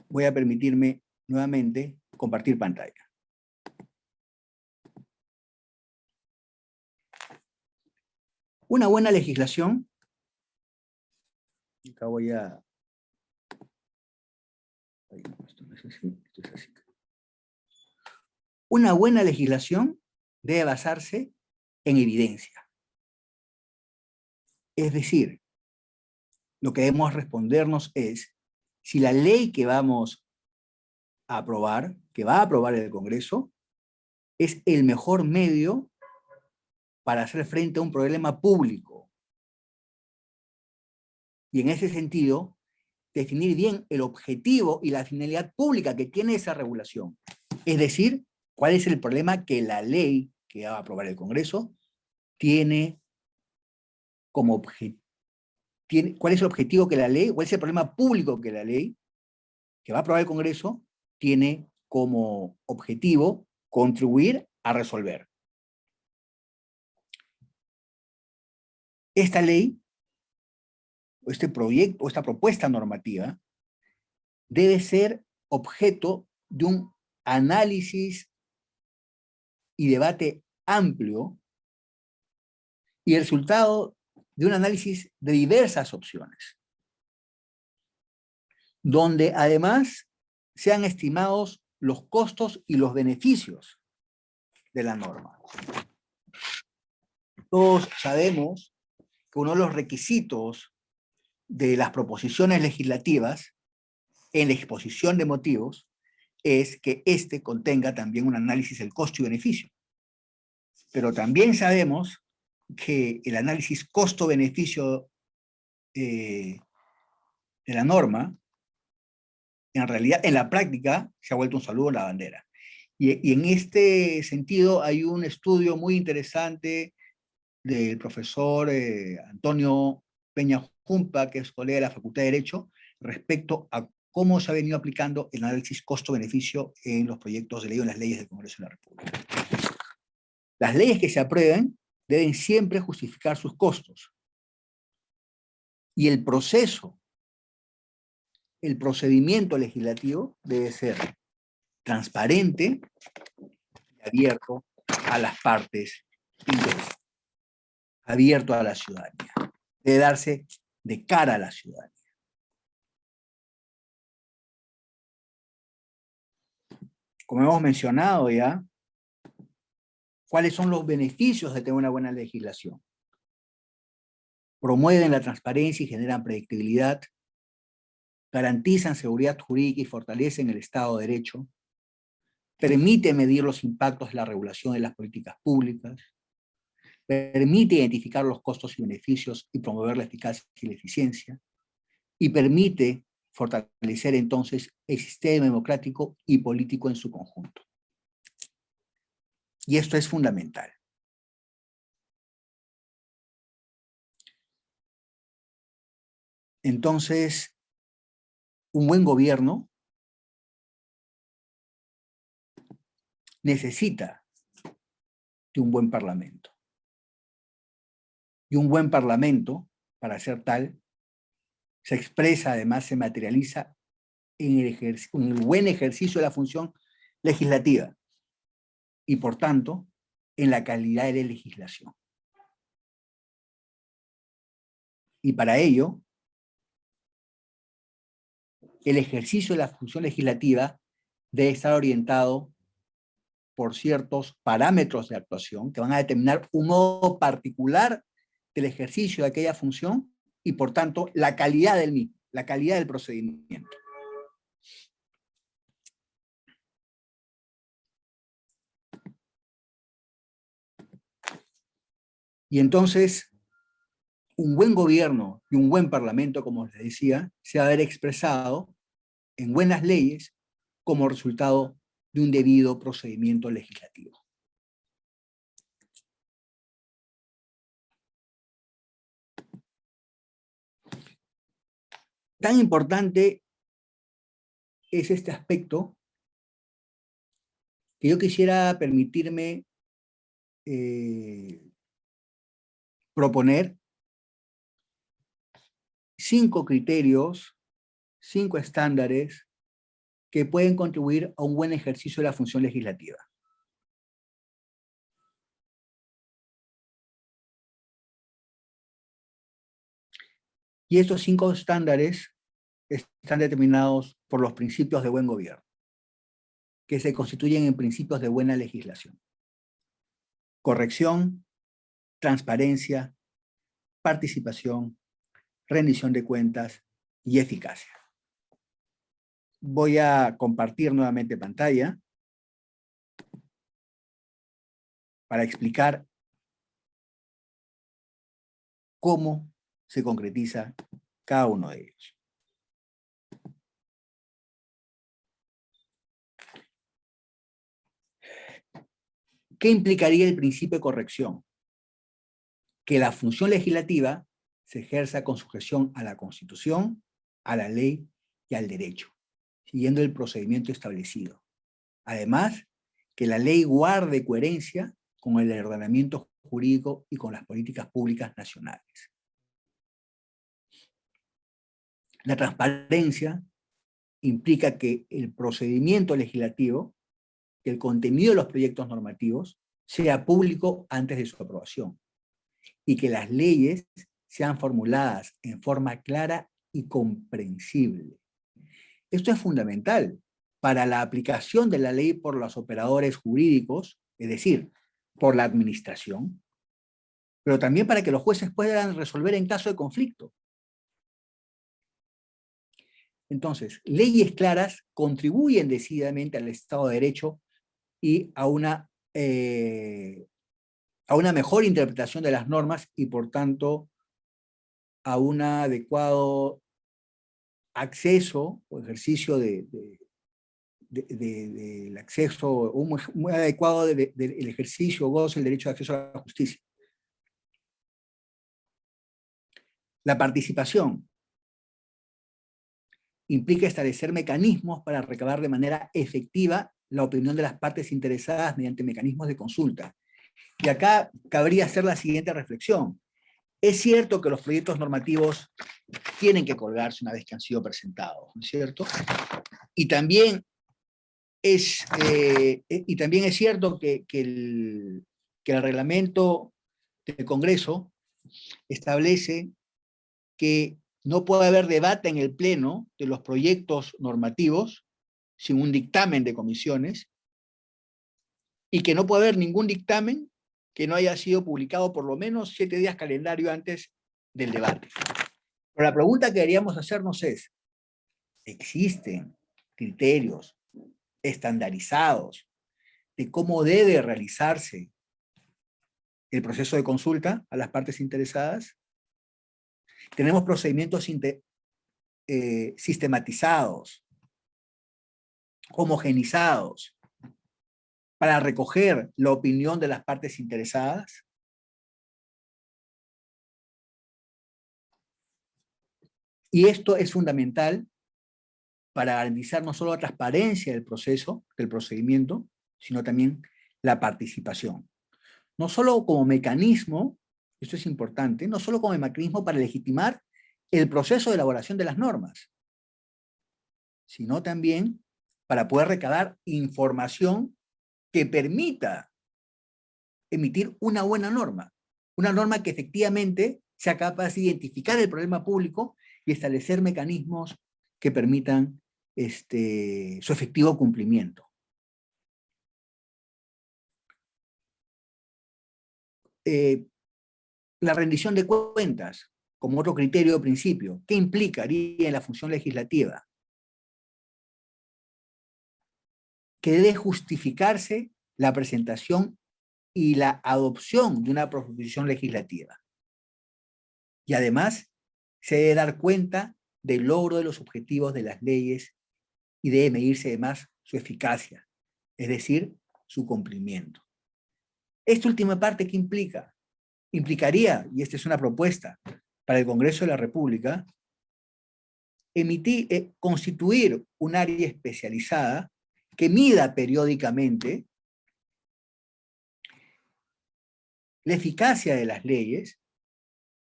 voy a permitirme nuevamente compartir pantalla. Una buena legislación, acá voy a... Esto no es así, esto es así. Una buena legislación debe basarse en evidencia. Es decir, lo que debemos respondernos es si la ley que vamos a aprobar, que va a aprobar el Congreso, es el mejor medio para hacer frente a un problema público. Y en ese sentido, definir bien el objetivo y la finalidad pública que tiene esa regulación. Es decir, cuál es el problema que la ley que va a aprobar el Congreso tiene como objetivo. ¿Cuál es el objetivo que la ley, cuál es el problema público que la ley que va a aprobar el Congreso tiene como objetivo contribuir a resolver? Esta ley, o este proyecto, o esta propuesta normativa, debe ser objeto de un análisis y debate amplio y el resultado de un análisis de diversas opciones, donde además sean estimados los costos y los beneficios de la norma. Todos sabemos que uno de los requisitos de las proposiciones legislativas en la exposición de motivos es que éste contenga también un análisis del costo y beneficio. Pero también sabemos que el análisis costo-beneficio de la norma, en realidad, en la práctica, se ha vuelto un saludo a la bandera. Y en este sentido hay un estudio muy interesante del profesor Antonio Peña Jumpa, que es colega de la Facultad de Derecho, respecto a cómo se ha venido aplicando el análisis costo-beneficio en los proyectos de ley o en las leyes del Congreso de la República. Las leyes que se aprueben deben siempre justificar sus costos. Y el procedimiento legislativo debe ser transparente y abierto a las partes interesadas, abierto a la ciudadanía. Debe darse de cara a la ciudadanía. Como hemos mencionado ya, ¿Cuáles son los beneficios de tener una buena legislación? Promueven la transparencia y generan predictibilidad, garantizan seguridad jurídica y fortalecen el Estado de Derecho, permite medir los impactos de la regulación de las políticas públicas, permite identificar los costos y beneficios y promover la eficacia y la eficiencia, y permite fortalecer entonces el sistema democrático y político en su conjunto. Y esto es fundamental. Entonces, un buen gobierno necesita de un buen parlamento. Y un buen parlamento, para ser tal, se expresa, además se materializa en el buen ejercicio de la función legislativa y, por tanto, en la calidad de la legislación. Y para ello, el ejercicio de la función legislativa debe estar orientado por ciertos parámetros de actuación que van a determinar un modo particular del ejercicio de aquella función y, por tanto, la calidad del mismo, la calidad del procedimiento. Y entonces, un buen gobierno y un buen parlamento, como les decía, se va a ver expresado en buenas leyes como resultado de un debido procedimiento legislativo. Tan importante es este aspecto que yo quisiera permitirme proponer 5 criterios, 5 estándares que pueden contribuir a un buen ejercicio de la función legislativa. Y estos 5 estándares están determinados por los principios de buen gobierno, que se constituyen en principios de buena legislación. Corrección, transparencia, participación, rendición de cuentas y eficacia. Voy a compartir nuevamente pantalla para explicar cómo se concretiza cada uno de ellos. ¿Qué implicaría el principio de corrección? Que la función legislativa se ejerza con sujeción a la Constitución, a la ley y al derecho, siguiendo el procedimiento establecido. Además, que la ley guarde coherencia con el ordenamiento jurídico y con las políticas públicas nacionales. La transparencia implica que el procedimiento legislativo, que el contenido de los proyectos normativos, sea público antes de su aprobación y que las leyes sean formuladas en forma clara y comprensible. Esto es fundamental para la aplicación de la ley por los operadores jurídicos, es decir, por la administración, pero también para que los jueces puedan resolver en caso de conflicto. Entonces, leyes claras contribuyen decididamente al Estado de Derecho y a una mejor interpretación de las normas y, por tanto, a un adecuado acceso o ejercicio del acceso, muy adecuado del ejercicio o goce del derecho de acceso a la justicia. La participación implica establecer mecanismos para recabar de manera efectiva la opinión de las partes interesadas mediante mecanismos de consulta. Y acá cabría hacer la siguiente reflexión. Es cierto que los proyectos normativos tienen que colgarse una vez que han sido presentados, ¿no es cierto? Y también es cierto que el reglamento del Congreso establece que no puede haber debate en el Pleno de los proyectos normativos sin un dictamen de comisiones, y que no puede haber ningún dictamen que no haya sido publicado por lo menos 7 días calendario antes del debate. Pero la pregunta que deberíamos hacernos es, ¿existen criterios estandarizados de cómo debe realizarse el proceso de consulta a las partes interesadas? ¿Tenemos procedimientos sistematizados, homogenizados, para recoger la opinión de las partes interesadas? Y esto es fundamental para garantizar no solo la transparencia del proceso, del procedimiento, sino también la participación. No solo como mecanismo, esto es importante, no solo como mecanismo para legitimar el proceso de elaboración de las normas, sino también para poder recabar información que permita emitir una buena norma, una norma que efectivamente sea capaz de identificar el problema público y establecer mecanismos que permitan su efectivo cumplimiento. La rendición de cuentas, como otro criterio o principio, ¿qué implicaría en la función legislativa? Que debe justificarse la presentación y la adopción de una proposición legislativa. Y además, se debe dar cuenta del logro de los objetivos de las leyes y debe medirse además su eficacia, es decir, su cumplimiento. Esta última parte, ¿qué implica? Implicaría, y esta es una propuesta para el Congreso de la República, constituir un área especializada que mida periódicamente la eficacia de las leyes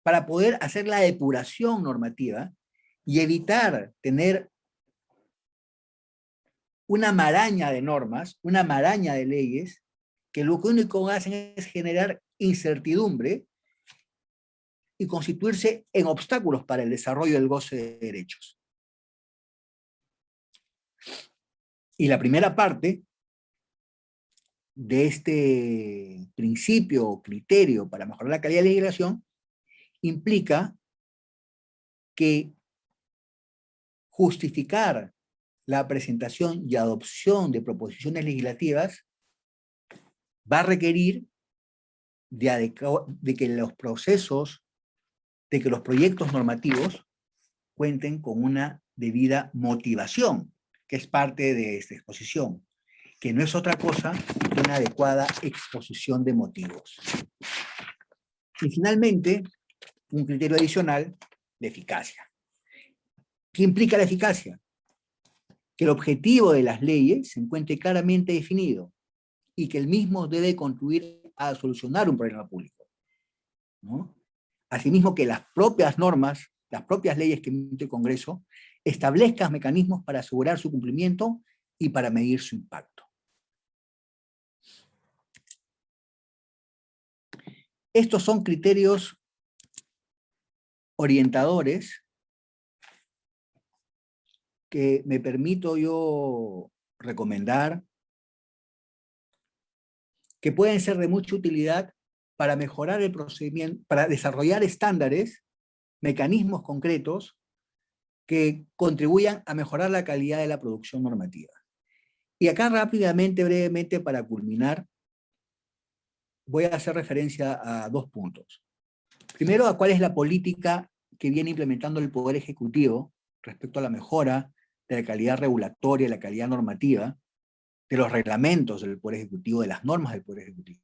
para poder hacer la depuración normativa y evitar tener una maraña de normas, una maraña de leyes, que lo único que hacen es generar incertidumbre y constituirse en obstáculos para el desarrollo del goce de derechos. Y la primera parte de este principio o criterio para mejorar la calidad de la legislación implica que justificar la presentación y adopción de proposiciones legislativas va a requerir de que los procesos, de que los proyectos normativos cuenten con una debida motivación, que es parte de esta exposición, que no es otra cosa que una adecuada exposición de motivos. Y finalmente, un criterio adicional de eficacia. ¿Qué implica la eficacia? Que el objetivo de las leyes se encuentre claramente definido y que el mismo debe contribuir a solucionar un problema público, ¿no? Asimismo, que las propias normas, las propias leyes que emite el Congreso, establezcan mecanismos para asegurar su cumplimiento y para medir su impacto. Estos son criterios orientadores que me permito yo recomendar, que pueden ser de mucha utilidad para mejorar el procedimiento, para desarrollar estándares, mecanismos concretos que contribuyan a mejorar la calidad de la producción normativa. Y acá rápidamente, brevemente, para culminar, voy a hacer referencia a 2 puntos. Primero, a cuál es la política que viene implementando el Poder Ejecutivo respecto a la mejora de la calidad regulatoria, la calidad normativa, de los reglamentos del Poder Ejecutivo, de las normas del Poder Ejecutivo.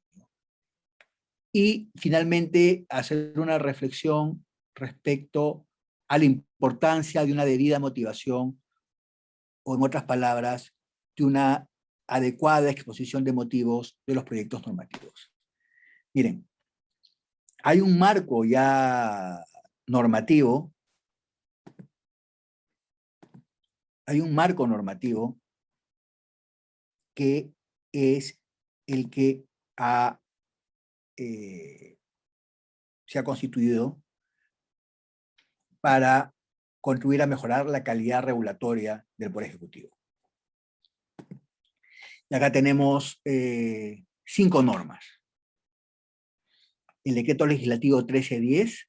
Y finalmente, hacer una reflexión respecto a la importancia de una debida motivación, o en otras palabras, de una adecuada exposición de motivos de los proyectos normativos. Miren, hay un marco ya normativo, que es el que se ha constituido para contribuir a mejorar la calidad regulatoria del Poder Ejecutivo. Y acá tenemos 5 normas. El decreto legislativo 1310,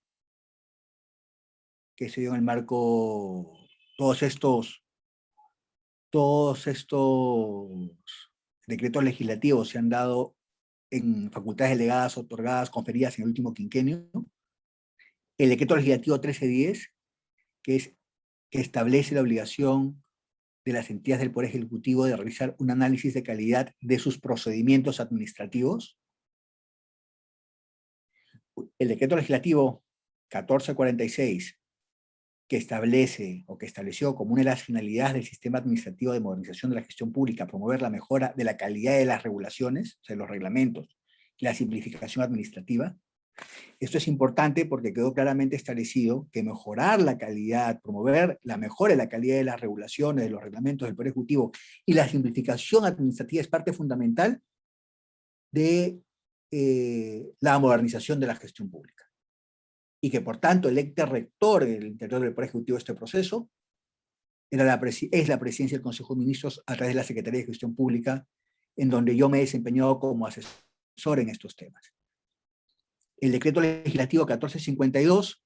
que se dio en el marco, todos estos decretos legislativos se han dado en facultades delegadas, otorgadas, conferidas en el último quinquenio. El decreto legislativo 1310, que establece la obligación de las entidades del Poder Ejecutivo de realizar un análisis de calidad de sus procedimientos administrativos. El decreto legislativo 1446, que establece o que estableció como una de las finalidades del sistema administrativo de modernización de la gestión pública promover la mejora de la calidad de las regulaciones, o sea, los reglamentos, y la simplificación administrativa. Esto es importante porque quedó claramente establecido que mejorar la calidad, promover la mejora de la calidad de las regulaciones, de los reglamentos del Poder Ejecutivo y la simplificación administrativa es parte fundamental de la modernización de la gestión pública. Y que por tanto el ente rector del interior del Poder Ejecutivo de este proceso es la presidencia del Consejo de Ministros a través de la Secretaría de Gestión Pública, en donde yo me he desempeñado como asesor en estos temas. El decreto legislativo 1452,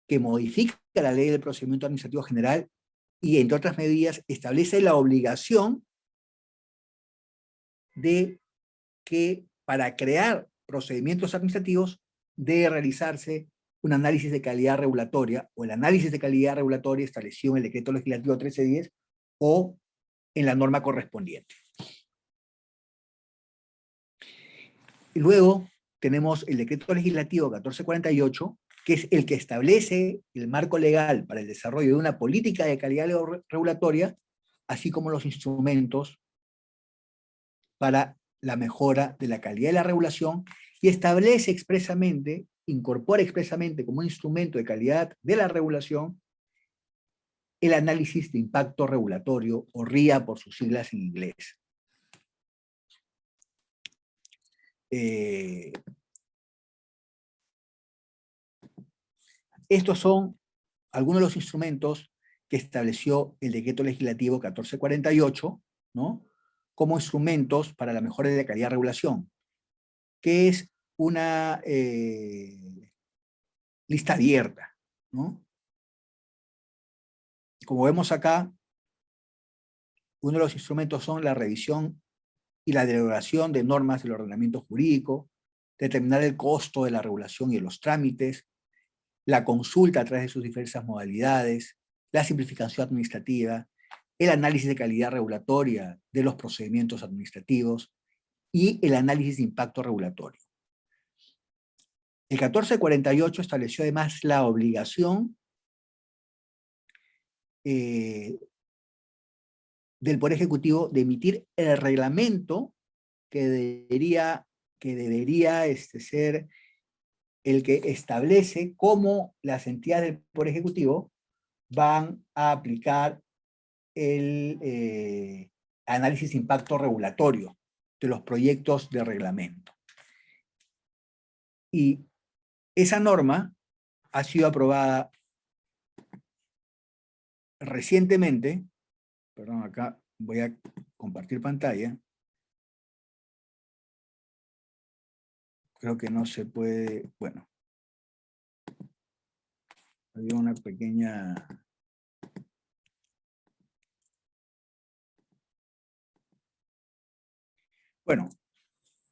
que modifica la ley del procedimiento administrativo general y, entre otras medidas, establece la obligación de que para crear procedimientos administrativos debe realizarse un análisis de calidad regulatoria o el análisis de calidad regulatoria establecido en el decreto legislativo 1310 o en la norma correspondiente. Y luego tenemos el decreto legislativo 1448, que es el que establece el marco legal para el desarrollo de una política de calidad regulatoria, así como los instrumentos para la mejora de la calidad de la regulación, y establece expresamente, incorpora expresamente como instrumento de calidad de la regulación el análisis de impacto regulatorio, o RIA por sus siglas en inglés. Estos son algunos de los instrumentos que estableció el decreto legislativo 1448, ¿no?, como instrumentos para la mejora de la calidad de regulación, que es una lista abierta, ¿no? Como vemos acá, uno de los instrumentos son la revisión y la derogación de normas del ordenamiento jurídico, determinar el costo de la regulación y de los trámites, la consulta a través de sus diversas modalidades, la simplificación administrativa, el análisis de calidad regulatoria de los procedimientos administrativos y el análisis de impacto regulatorio. El 1448 estableció además la obligación del Poder Ejecutivo de emitir el reglamento que debería ser el que establece cómo las entidades del Poder Ejecutivo van a aplicar el análisis de impacto regulatorio de los proyectos de reglamento. Y esa norma ha sido aprobada recientemente, perdón, acá voy a compartir pantalla. Creo que no se puede, bueno. Había una pequeña... Bueno,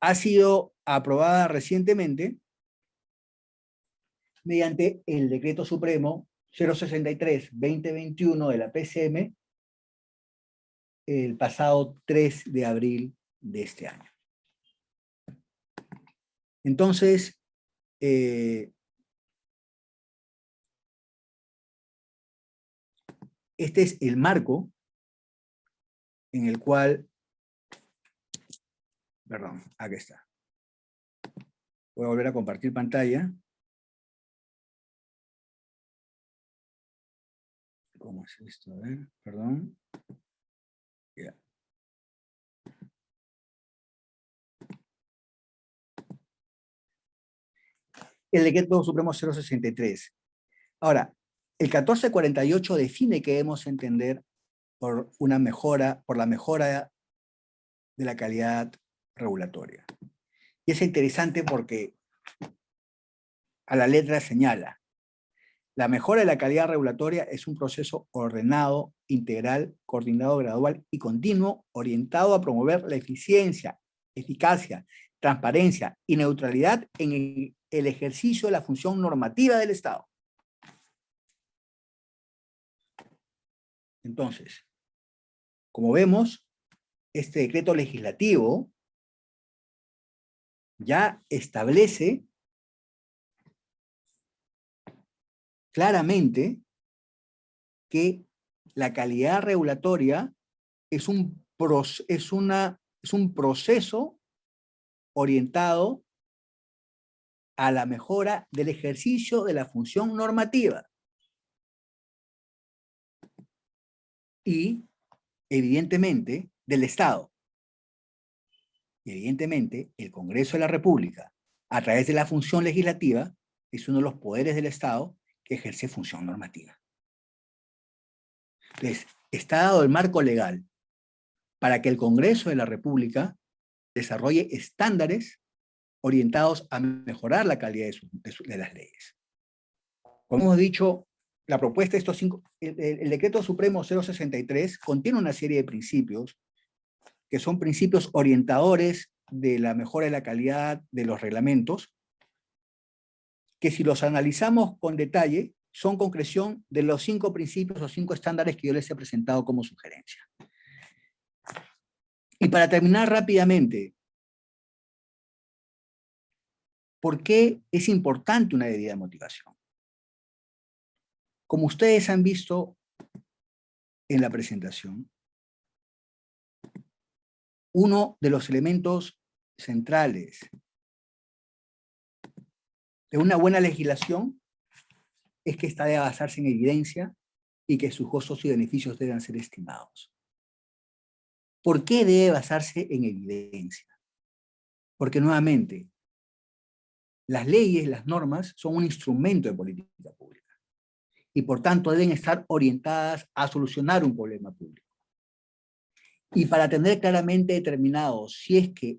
ha sido aprobada recientemente mediante el Decreto Supremo 063/2021 de la PCM el pasado 3 de abril de este año. Entonces, este es el marco en el cual, perdón, aquí está. Voy a volver a compartir pantalla. ¿Cómo es esto? A ver, perdón. Ya. El Decreto Supremo 063. Ahora, el 1448 define que debemos entender por la mejora de la calidad regulatoria. Y es interesante porque a la letra señala: la mejora de la calidad regulatoria es un proceso ordenado, integral, coordinado, gradual y continuo, orientado a promover la eficiencia, eficacia, transparencia y neutralidad en el ejercicio de la función normativa del Estado. Entonces, como vemos, este decreto legislativo ya establece claramente que la calidad regulatoria es un proceso orientado a la mejora del ejercicio de la función normativa. Y, evidentemente, del Estado. Y, evidentemente, el Congreso de la República, a través de la función legislativa, es uno de los poderes del Estado que ejerce función normativa. Entonces, está dado el marco legal para que el Congreso de la República desarrolle estándares orientados a mejorar la calidad de las leyes. Como hemos dicho, la propuesta de estos el Decreto Supremo 063 contiene una serie de principios que son principios orientadores de la mejora de la calidad de los reglamentos, que si los analizamos con detalle, son concreción de los 5 principios o 5 estándares que yo les he presentado como sugerencia. Y para terminar rápidamente, ¿por qué es importante una debida motivación? Como ustedes han visto en la presentación, uno de los elementos centrales de una buena legislación es que esta debe basarse en evidencia y que sus costos y beneficios deben ser estimados. ¿Por qué debe basarse en evidencia? Porque nuevamente, las leyes, las normas, son un instrumento de política pública y por tanto deben estar orientadas a solucionar un problema público. Y para tener claramente determinado si es que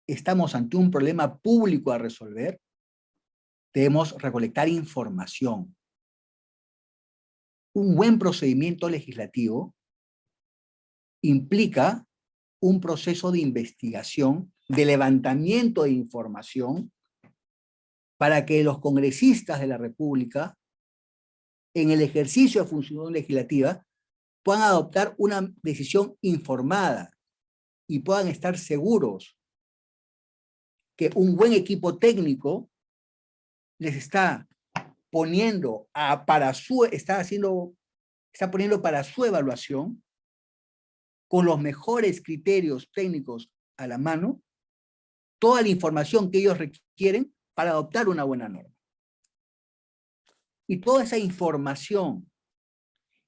estamos ante un problema público a resolver, debemos recolectar información. Un buen procedimiento legislativo implica un proceso de investigación, de levantamiento de información, para que los congresistas de la República, en el ejercicio de función legislativa, puedan adoptar una decisión informada y puedan estar seguros que un buen equipo técnico les está poniendo está poniendo para su evaluación, con los mejores criterios técnicos a la mano, toda la información que ellos requieren para adoptar una buena norma. Y toda esa información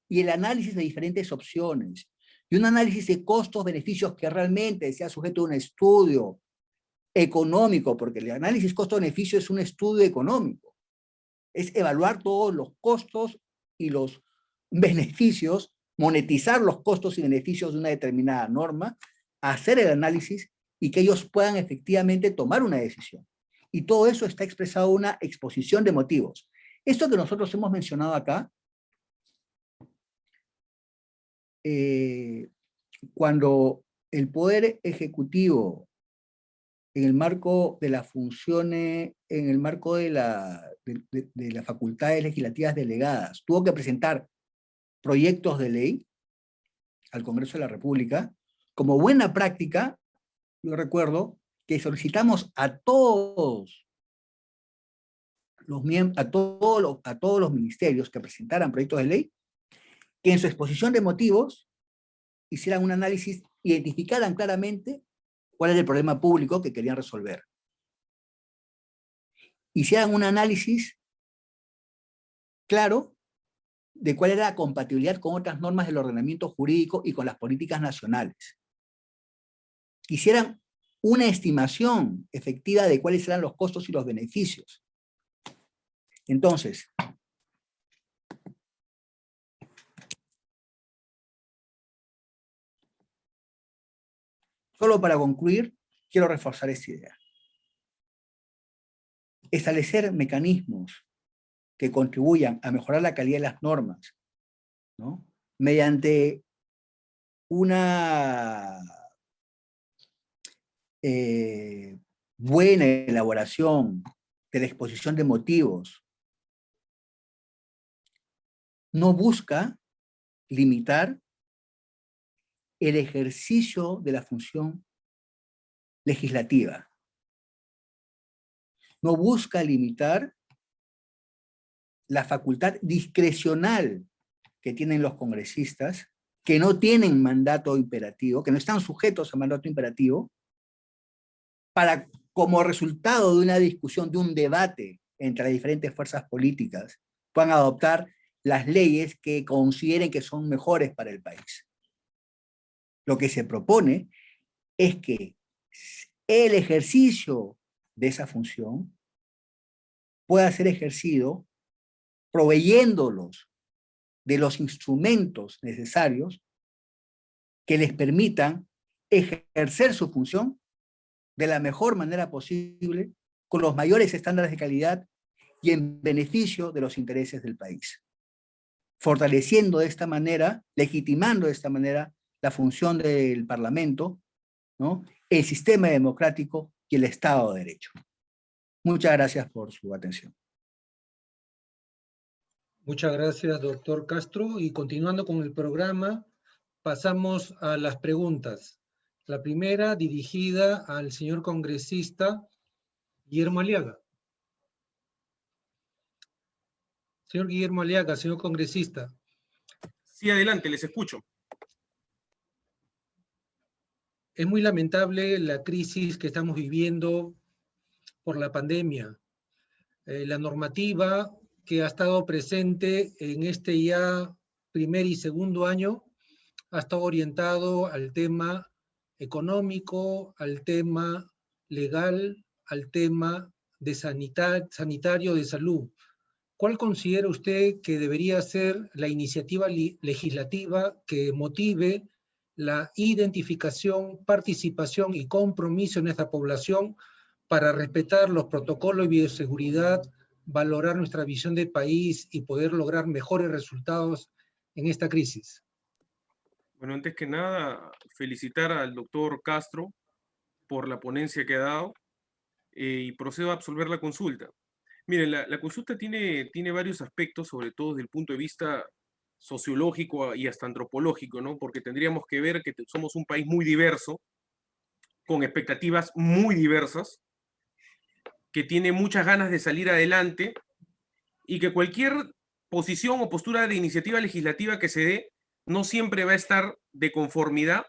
y el análisis de diferentes opciones y un análisis de costos-beneficios que realmente sea sujeto a un estudio económico, porque el análisis costo-beneficio es un estudio económico. Es evaluar todos los costos y los beneficios, monetizar los costos y beneficios de una determinada norma, hacer el análisis y que ellos puedan efectivamente tomar una decisión. Y todo eso está expresado en una exposición de motivos. Esto que nosotros hemos mencionado acá, cuando el Poder Ejecutivo, en el marco de las funciones, en el marco de las facultades legislativas delegadas, tuvo que presentar proyectos de ley al Congreso de la República, como buena práctica, yo recuerdo que solicitamos a todos los ministerios que presentaran proyectos de ley, que en su exposición de motivos hicieran un análisis, identificaran claramente cuál era el problema público que querían resolver. Hicieran un análisis claro de cuál era la compatibilidad con otras normas del ordenamiento jurídico y con las políticas nacionales. Hicieran una estimación efectiva de cuáles eran los costos y los beneficios. Entonces, solo para concluir, quiero reforzar esta idea. Establecer mecanismos que contribuyan a mejorar la calidad de las normas, ¿no? Mediante una buena elaboración de la exposición de motivos, no busca limitar el ejercicio de la función legislativa. No busca limitar la facultad discrecional que tienen los congresistas, que no tienen mandato imperativo, que no están sujetos a mandato imperativo, para, como resultado de una discusión, de un debate entre las diferentes fuerzas políticas, puedan adoptar las leyes que consideren que son mejores para el país. Lo que se propone es que el ejercicio de esa función pueda ser ejercido proveyéndolos de los instrumentos necesarios que les permitan ejercer su función de la mejor manera posible, con los mayores estándares de calidad y en beneficio de los intereses del país. Fortaleciendo de esta manera, legitimando de esta manera la función del Parlamento, ¿no? El sistema democrático y el Estado de Derecho. Muchas gracias por su atención. Muchas gracias, doctor Castro. Y continuando con el programa, pasamos a las preguntas. La primera dirigida al señor congresista Guillermo Aliaga. Señor Guillermo Aliaga, señor congresista. Sí, adelante, les escucho. Es muy lamentable la crisis que estamos viviendo por la pandemia. La normativa que ha estado presente en este ya primer y segundo año ha estado orientado al tema económico, al tema legal, al tema de sanitario de salud. ¿Cuál considera usted que debería ser la iniciativa legislativa que motive la identificación, participación y compromiso en esta población para respetar los protocolos de bioseguridad, valorar nuestra visión de país y poder lograr mejores resultados en esta crisis? Bueno, antes que nada, felicitar al doctor Castro por la ponencia que ha dado y procedo a absolver la consulta. Miren, la consulta tiene varios aspectos, sobre todo desde el punto de vista sociológico y hasta antropológico, ¿no? Porque tendríamos que ver que somos un país muy diverso, con expectativas muy diversas, que tiene muchas ganas de salir adelante y que cualquier posición o postura de iniciativa legislativa que se dé no siempre va a estar de conformidad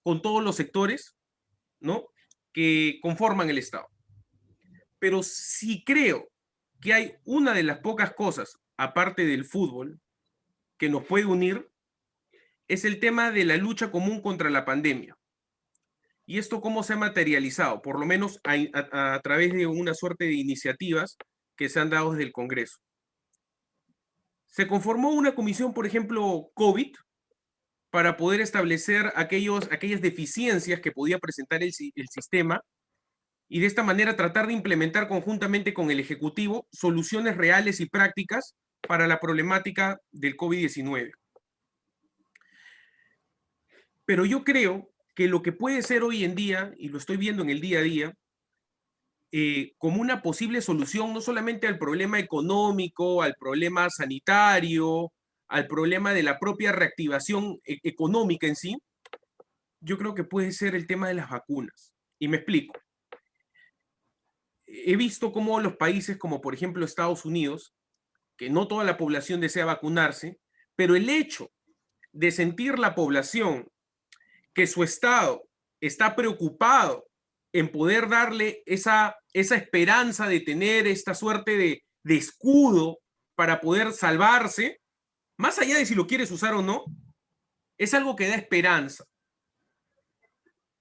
con todos los sectores, ¿no?, que conforman el Estado. Pero sí creo que hay una de las pocas cosas, aparte del fútbol, que nos puede unir, es el tema de la lucha común contra la pandemia. ¿Y esto cómo se ha materializado? Por lo menos a través de una suerte de iniciativas que se han dado desde el Congreso. Se conformó una comisión, por ejemplo, COVID, para poder establecer aquellas deficiencias que podía presentar el sistema y de esta manera tratar de implementar conjuntamente con el Ejecutivo soluciones reales y prácticas para la problemática del COVID-19. Pero yo creo que lo que puede ser hoy en día, y lo estoy viendo en el día a día, como una posible solución no solamente al problema económico, al problema sanitario, al problema de la propia reactivación económica en sí, yo creo que puede ser el tema de las vacunas. Y me explico. He visto cómo los países como por ejemplo Estados Unidos, que no toda la población desea vacunarse, pero el hecho de sentir la población que su Estado está preocupado en poder darle esa esperanza de tener esta suerte de escudo para poder salvarse, más allá de si lo quieres usar o no, es algo que da esperanza,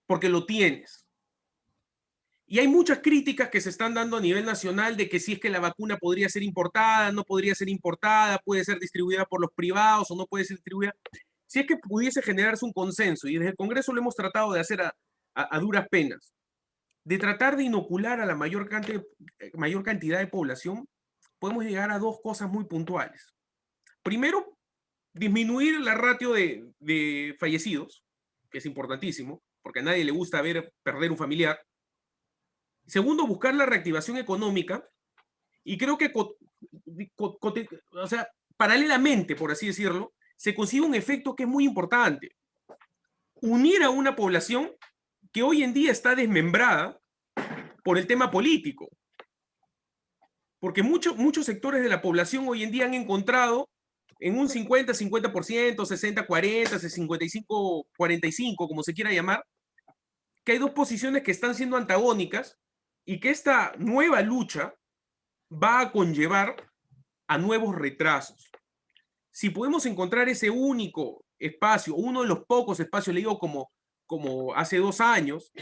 porque lo tienes. Y hay muchas críticas que se están dando a nivel nacional de que si es que la vacuna podría ser importada, no podría ser importada, puede ser distribuida por los privados o no puede ser distribuida. Si es que pudiese generarse un consenso, y desde el Congreso lo hemos tratado de hacer a duras penas, de tratar de inocular a la mayor cantidad de población, podemos llegar a dos cosas muy puntuales. Primero, disminuir la ratio de fallecidos, que es importantísimo, porque a nadie le gusta ver perder un familiar. Segundo, buscar la reactivación económica, y creo que, o sea, paralelamente, por así decirlo, se consigue un efecto que es muy importante. Unir a una población que hoy en día está desmembrada por el tema político. Porque muchos sectores de la población hoy en día han encontrado en un 50-50%, 60-40, 55-45, como se quiera llamar, que hay dos posiciones que están siendo antagónicas y que esta nueva lucha va a conllevar a nuevos retrasos. Si podemos encontrar ese único espacio, uno de los pocos espacios, le digo como hace 2 años,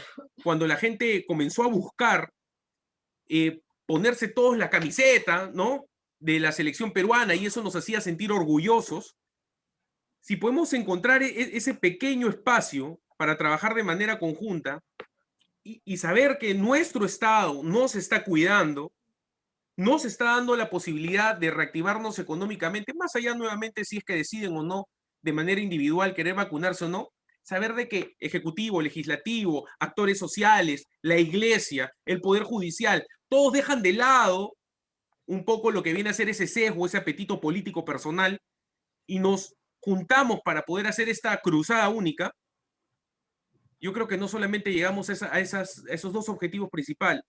cuando la gente comenzó a buscar ponerse todos la camiseta, ¿no?, de la selección peruana, y eso nos hacía sentir orgullosos. Si podemos encontrar ese pequeño espacio para trabajar de manera conjunta y saber que nuestro Estado no se está cuidando, no se está dando la posibilidad de reactivarnos económicamente, más allá nuevamente si es que deciden o no de manera individual querer vacunarse o no, saber de que ejecutivo, legislativo, actores sociales, la iglesia, el poder judicial, todos dejan de lado un poco lo que viene a ser ese sesgo, ese apetito político personal, y nos juntamos para poder hacer esta cruzada única. Yo creo que no solamente llegamos a esos dos objetivos principales,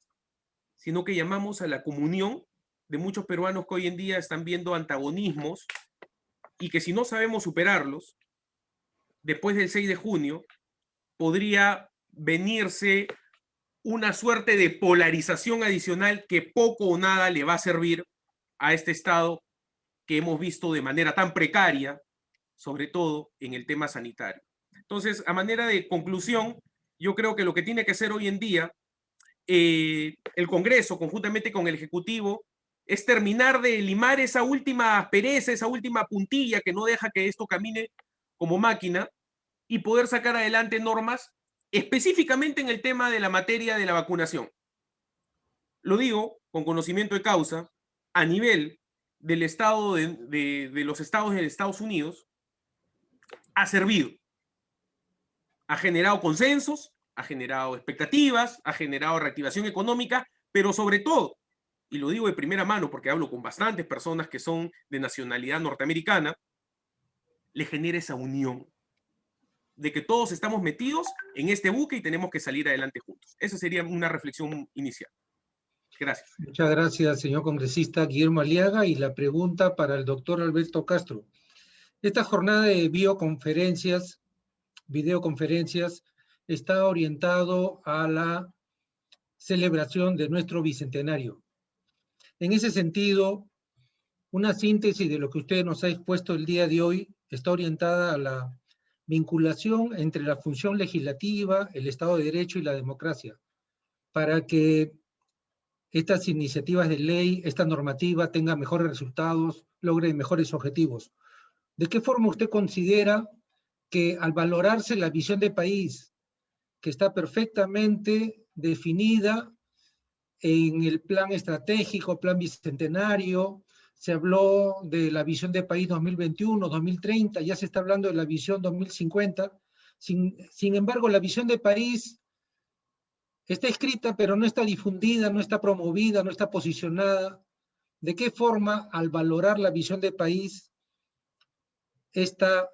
sino que llamamos a la comunión de muchos peruanos que hoy en día están viendo antagonismos y que si no sabemos superarlos, después del 6 de junio, podría venirse una suerte de polarización adicional que poco o nada le va a servir a este Estado que hemos visto de manera tan precaria, sobre todo en el tema sanitario. Entonces, a manera de conclusión, yo creo que lo que tiene que hacer hoy en día el Congreso, conjuntamente con el Ejecutivo, es terminar de limar esa última aspereza, esa última puntilla que no deja que esto camine como máquina, y poder sacar adelante normas específicamente en el tema de la materia de la vacunación. Lo digo con conocimiento de causa, a nivel del estado de los estados de Estados Unidos, ha servido. Ha generado consensos, ha generado expectativas, ha generado reactivación económica, pero sobre todo, y lo digo de primera mano porque hablo con bastantes personas que son de nacionalidad norteamericana, le genera esa unión de que todos estamos metidos en este buque y tenemos que salir adelante juntos. Esa sería una reflexión inicial. Gracias. Muchas gracias, señor congresista Guillermo Aliaga. Y la pregunta para el doctor Alberto Castro. Esta jornada de videoconferencias está orientado a la celebración de nuestro bicentenario. En ese sentido, una síntesis de lo que usted nos ha expuesto el día de hoy está orientada a la vinculación entre la función legislativa, el Estado de Derecho y la democracia, para que estas iniciativas de ley, esta normativa tenga mejores resultados, logre mejores objetivos. ¿De qué forma usted considera que al valorarse la visión de país, que está perfectamente definida en el plan estratégico, plan bicentenario, se habló de la visión de país 2021, 2030, ya se está hablando de la visión 2050, sin embargo, la visión de país está escrita, pero no está difundida, no está promovida, no está posicionada? ¿De qué forma, al valorar la visión de país, esta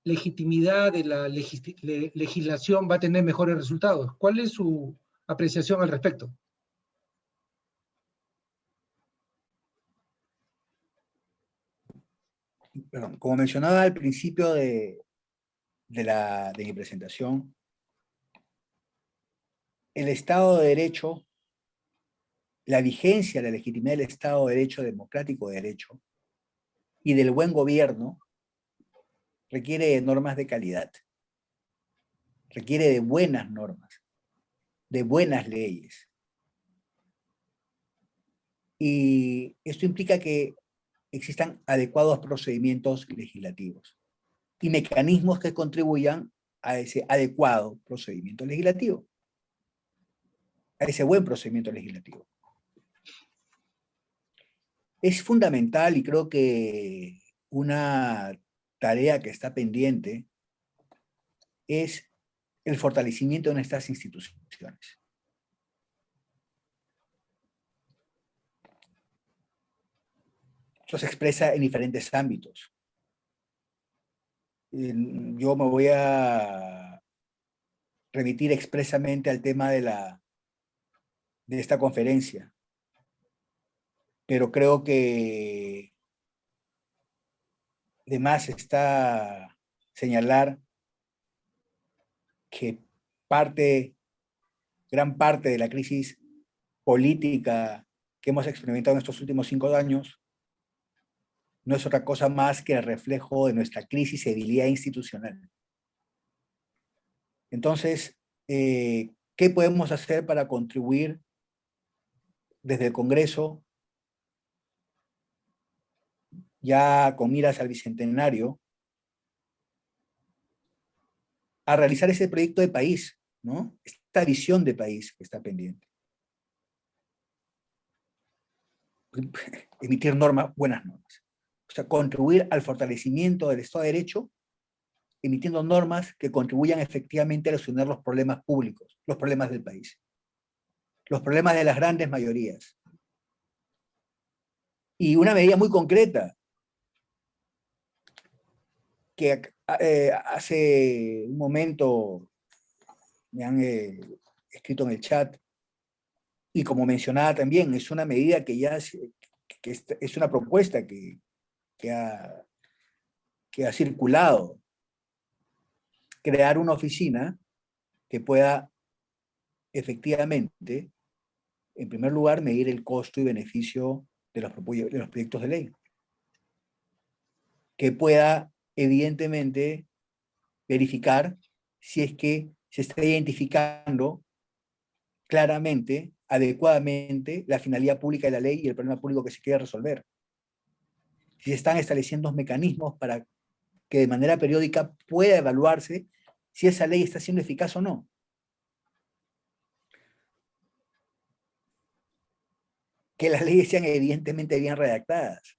legitimidad de la legislación va a tener mejores resultados? ¿Cuál es su apreciación al respecto? Perdón, como mencionaba al principio de mi presentación, el Estado de Derecho, la vigencia, la legitimidad del Estado de Derecho, democrático de derecho, y del buen gobierno, requiere de normas de calidad, requiere de buenas normas, de buenas leyes. Y esto implica que existan adecuados procedimientos legislativos y mecanismos que contribuyan a ese adecuado procedimiento legislativo. a ese buen procedimiento legislativo. Es fundamental, y creo que una tarea que está pendiente es el fortalecimiento de nuestras instituciones. Esto se expresa en diferentes ámbitos. Yo me voy a remitir expresamente al tema de esta conferencia, pero creo que de más está señalar que gran parte de la crisis política que hemos experimentado en estos últimos 5 años no es otra cosa más que el reflejo de nuestra crisis y debilidad institucional. Entonces, ¿qué podemos hacer para contribuir desde el Congreso, ya con miras al Bicentenario, a realizar ese proyecto de país, ¿no? Esta visión de país que está pendiente? Emitir normas, buenas normas. O sea, contribuir al fortalecimiento del Estado de Derecho, emitiendo normas que contribuyan efectivamente a solucionar los problemas públicos, los problemas del país, los problemas de las grandes mayorías. Y una medida muy concreta, que hace un momento me han escrito en el chat, y como mencionaba también, es una medida que ya es una propuesta que ha circulado, crear una oficina que pueda efectivamente, en primer lugar, medir el costo y beneficio de los proyectos de ley, que pueda evidentemente verificar si es que se está identificando claramente, adecuadamente, la finalidad pública de la ley y el problema público que se quiere resolver. Si se están estableciendo mecanismos para que de manera periódica pueda evaluarse si esa ley está siendo eficaz o no. Que las leyes sean evidentemente bien redactadas,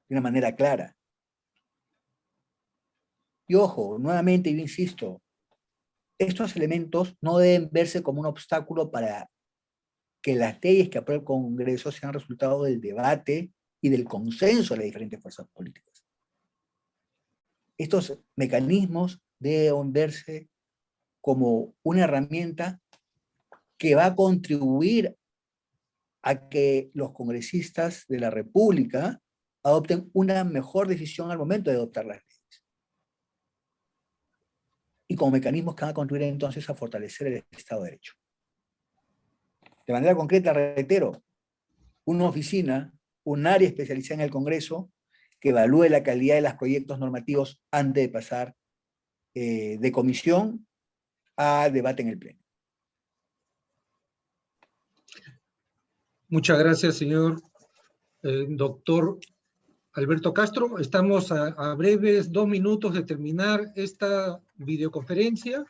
de una manera clara. Y ojo, nuevamente yo insisto, estos elementos no deben verse como un obstáculo para que las leyes que apruebe el Congreso sean resultado del debate y del consenso de las diferentes fuerzas políticas. Estos mecanismos deben verse como una herramienta que va a contribuir a que los congresistas de la República adopten una mejor decisión al momento de adoptar las leyes. Y como mecanismos que van a contribuir entonces a fortalecer el Estado de Derecho. De manera concreta, reitero, una oficina, un área especializada en el Congreso, que evalúe la calidad de los proyectos normativos antes de pasar de comisión a debate en el Pleno. Muchas gracias, señor doctor Alberto Castro. Estamos a breves 2 minutos de terminar esta videoconferencia.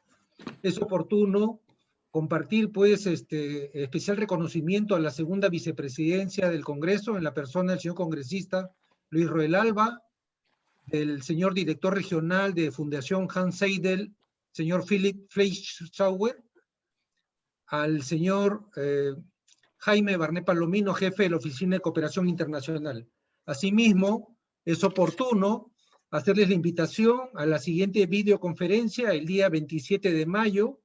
Es oportuno compartir, pues, especial reconocimiento a la segunda vicepresidencia del Congreso, en la persona del señor congresista Luis Roel Alba, del señor director regional de Fundación Hans Seidel, señor Philip Fleischauer, al señor Jaime Barné Palomino, jefe de la Oficina de Cooperación Internacional. Asimismo, es oportuno hacerles la invitación a la siguiente videoconferencia el día 27 de mayo,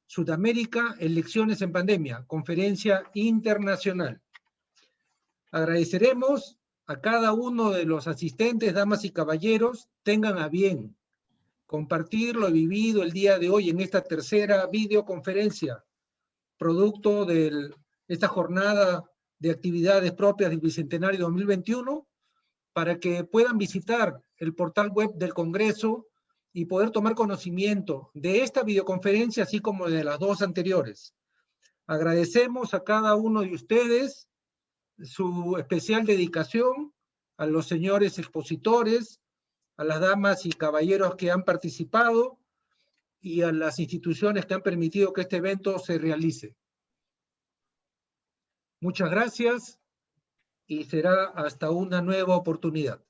Sudamérica, elecciones en pandemia, conferencia internacional. Agradeceremos a cada uno de los asistentes, damas y caballeros, tengan a bien compartir lo vivido el día de hoy en esta tercera videoconferencia, producto de esta jornada de actividades propias del Bicentenario 2021, para que puedan visitar el portal web del Congreso y poder tomar conocimiento de esta videoconferencia, así como de las 2 anteriores. Agradecemos a cada uno de ustedes su especial dedicación, a los señores expositores, a las damas y caballeros que han participado y a las instituciones que han permitido que este evento se realice. Muchas gracias y será hasta una nueva oportunidad.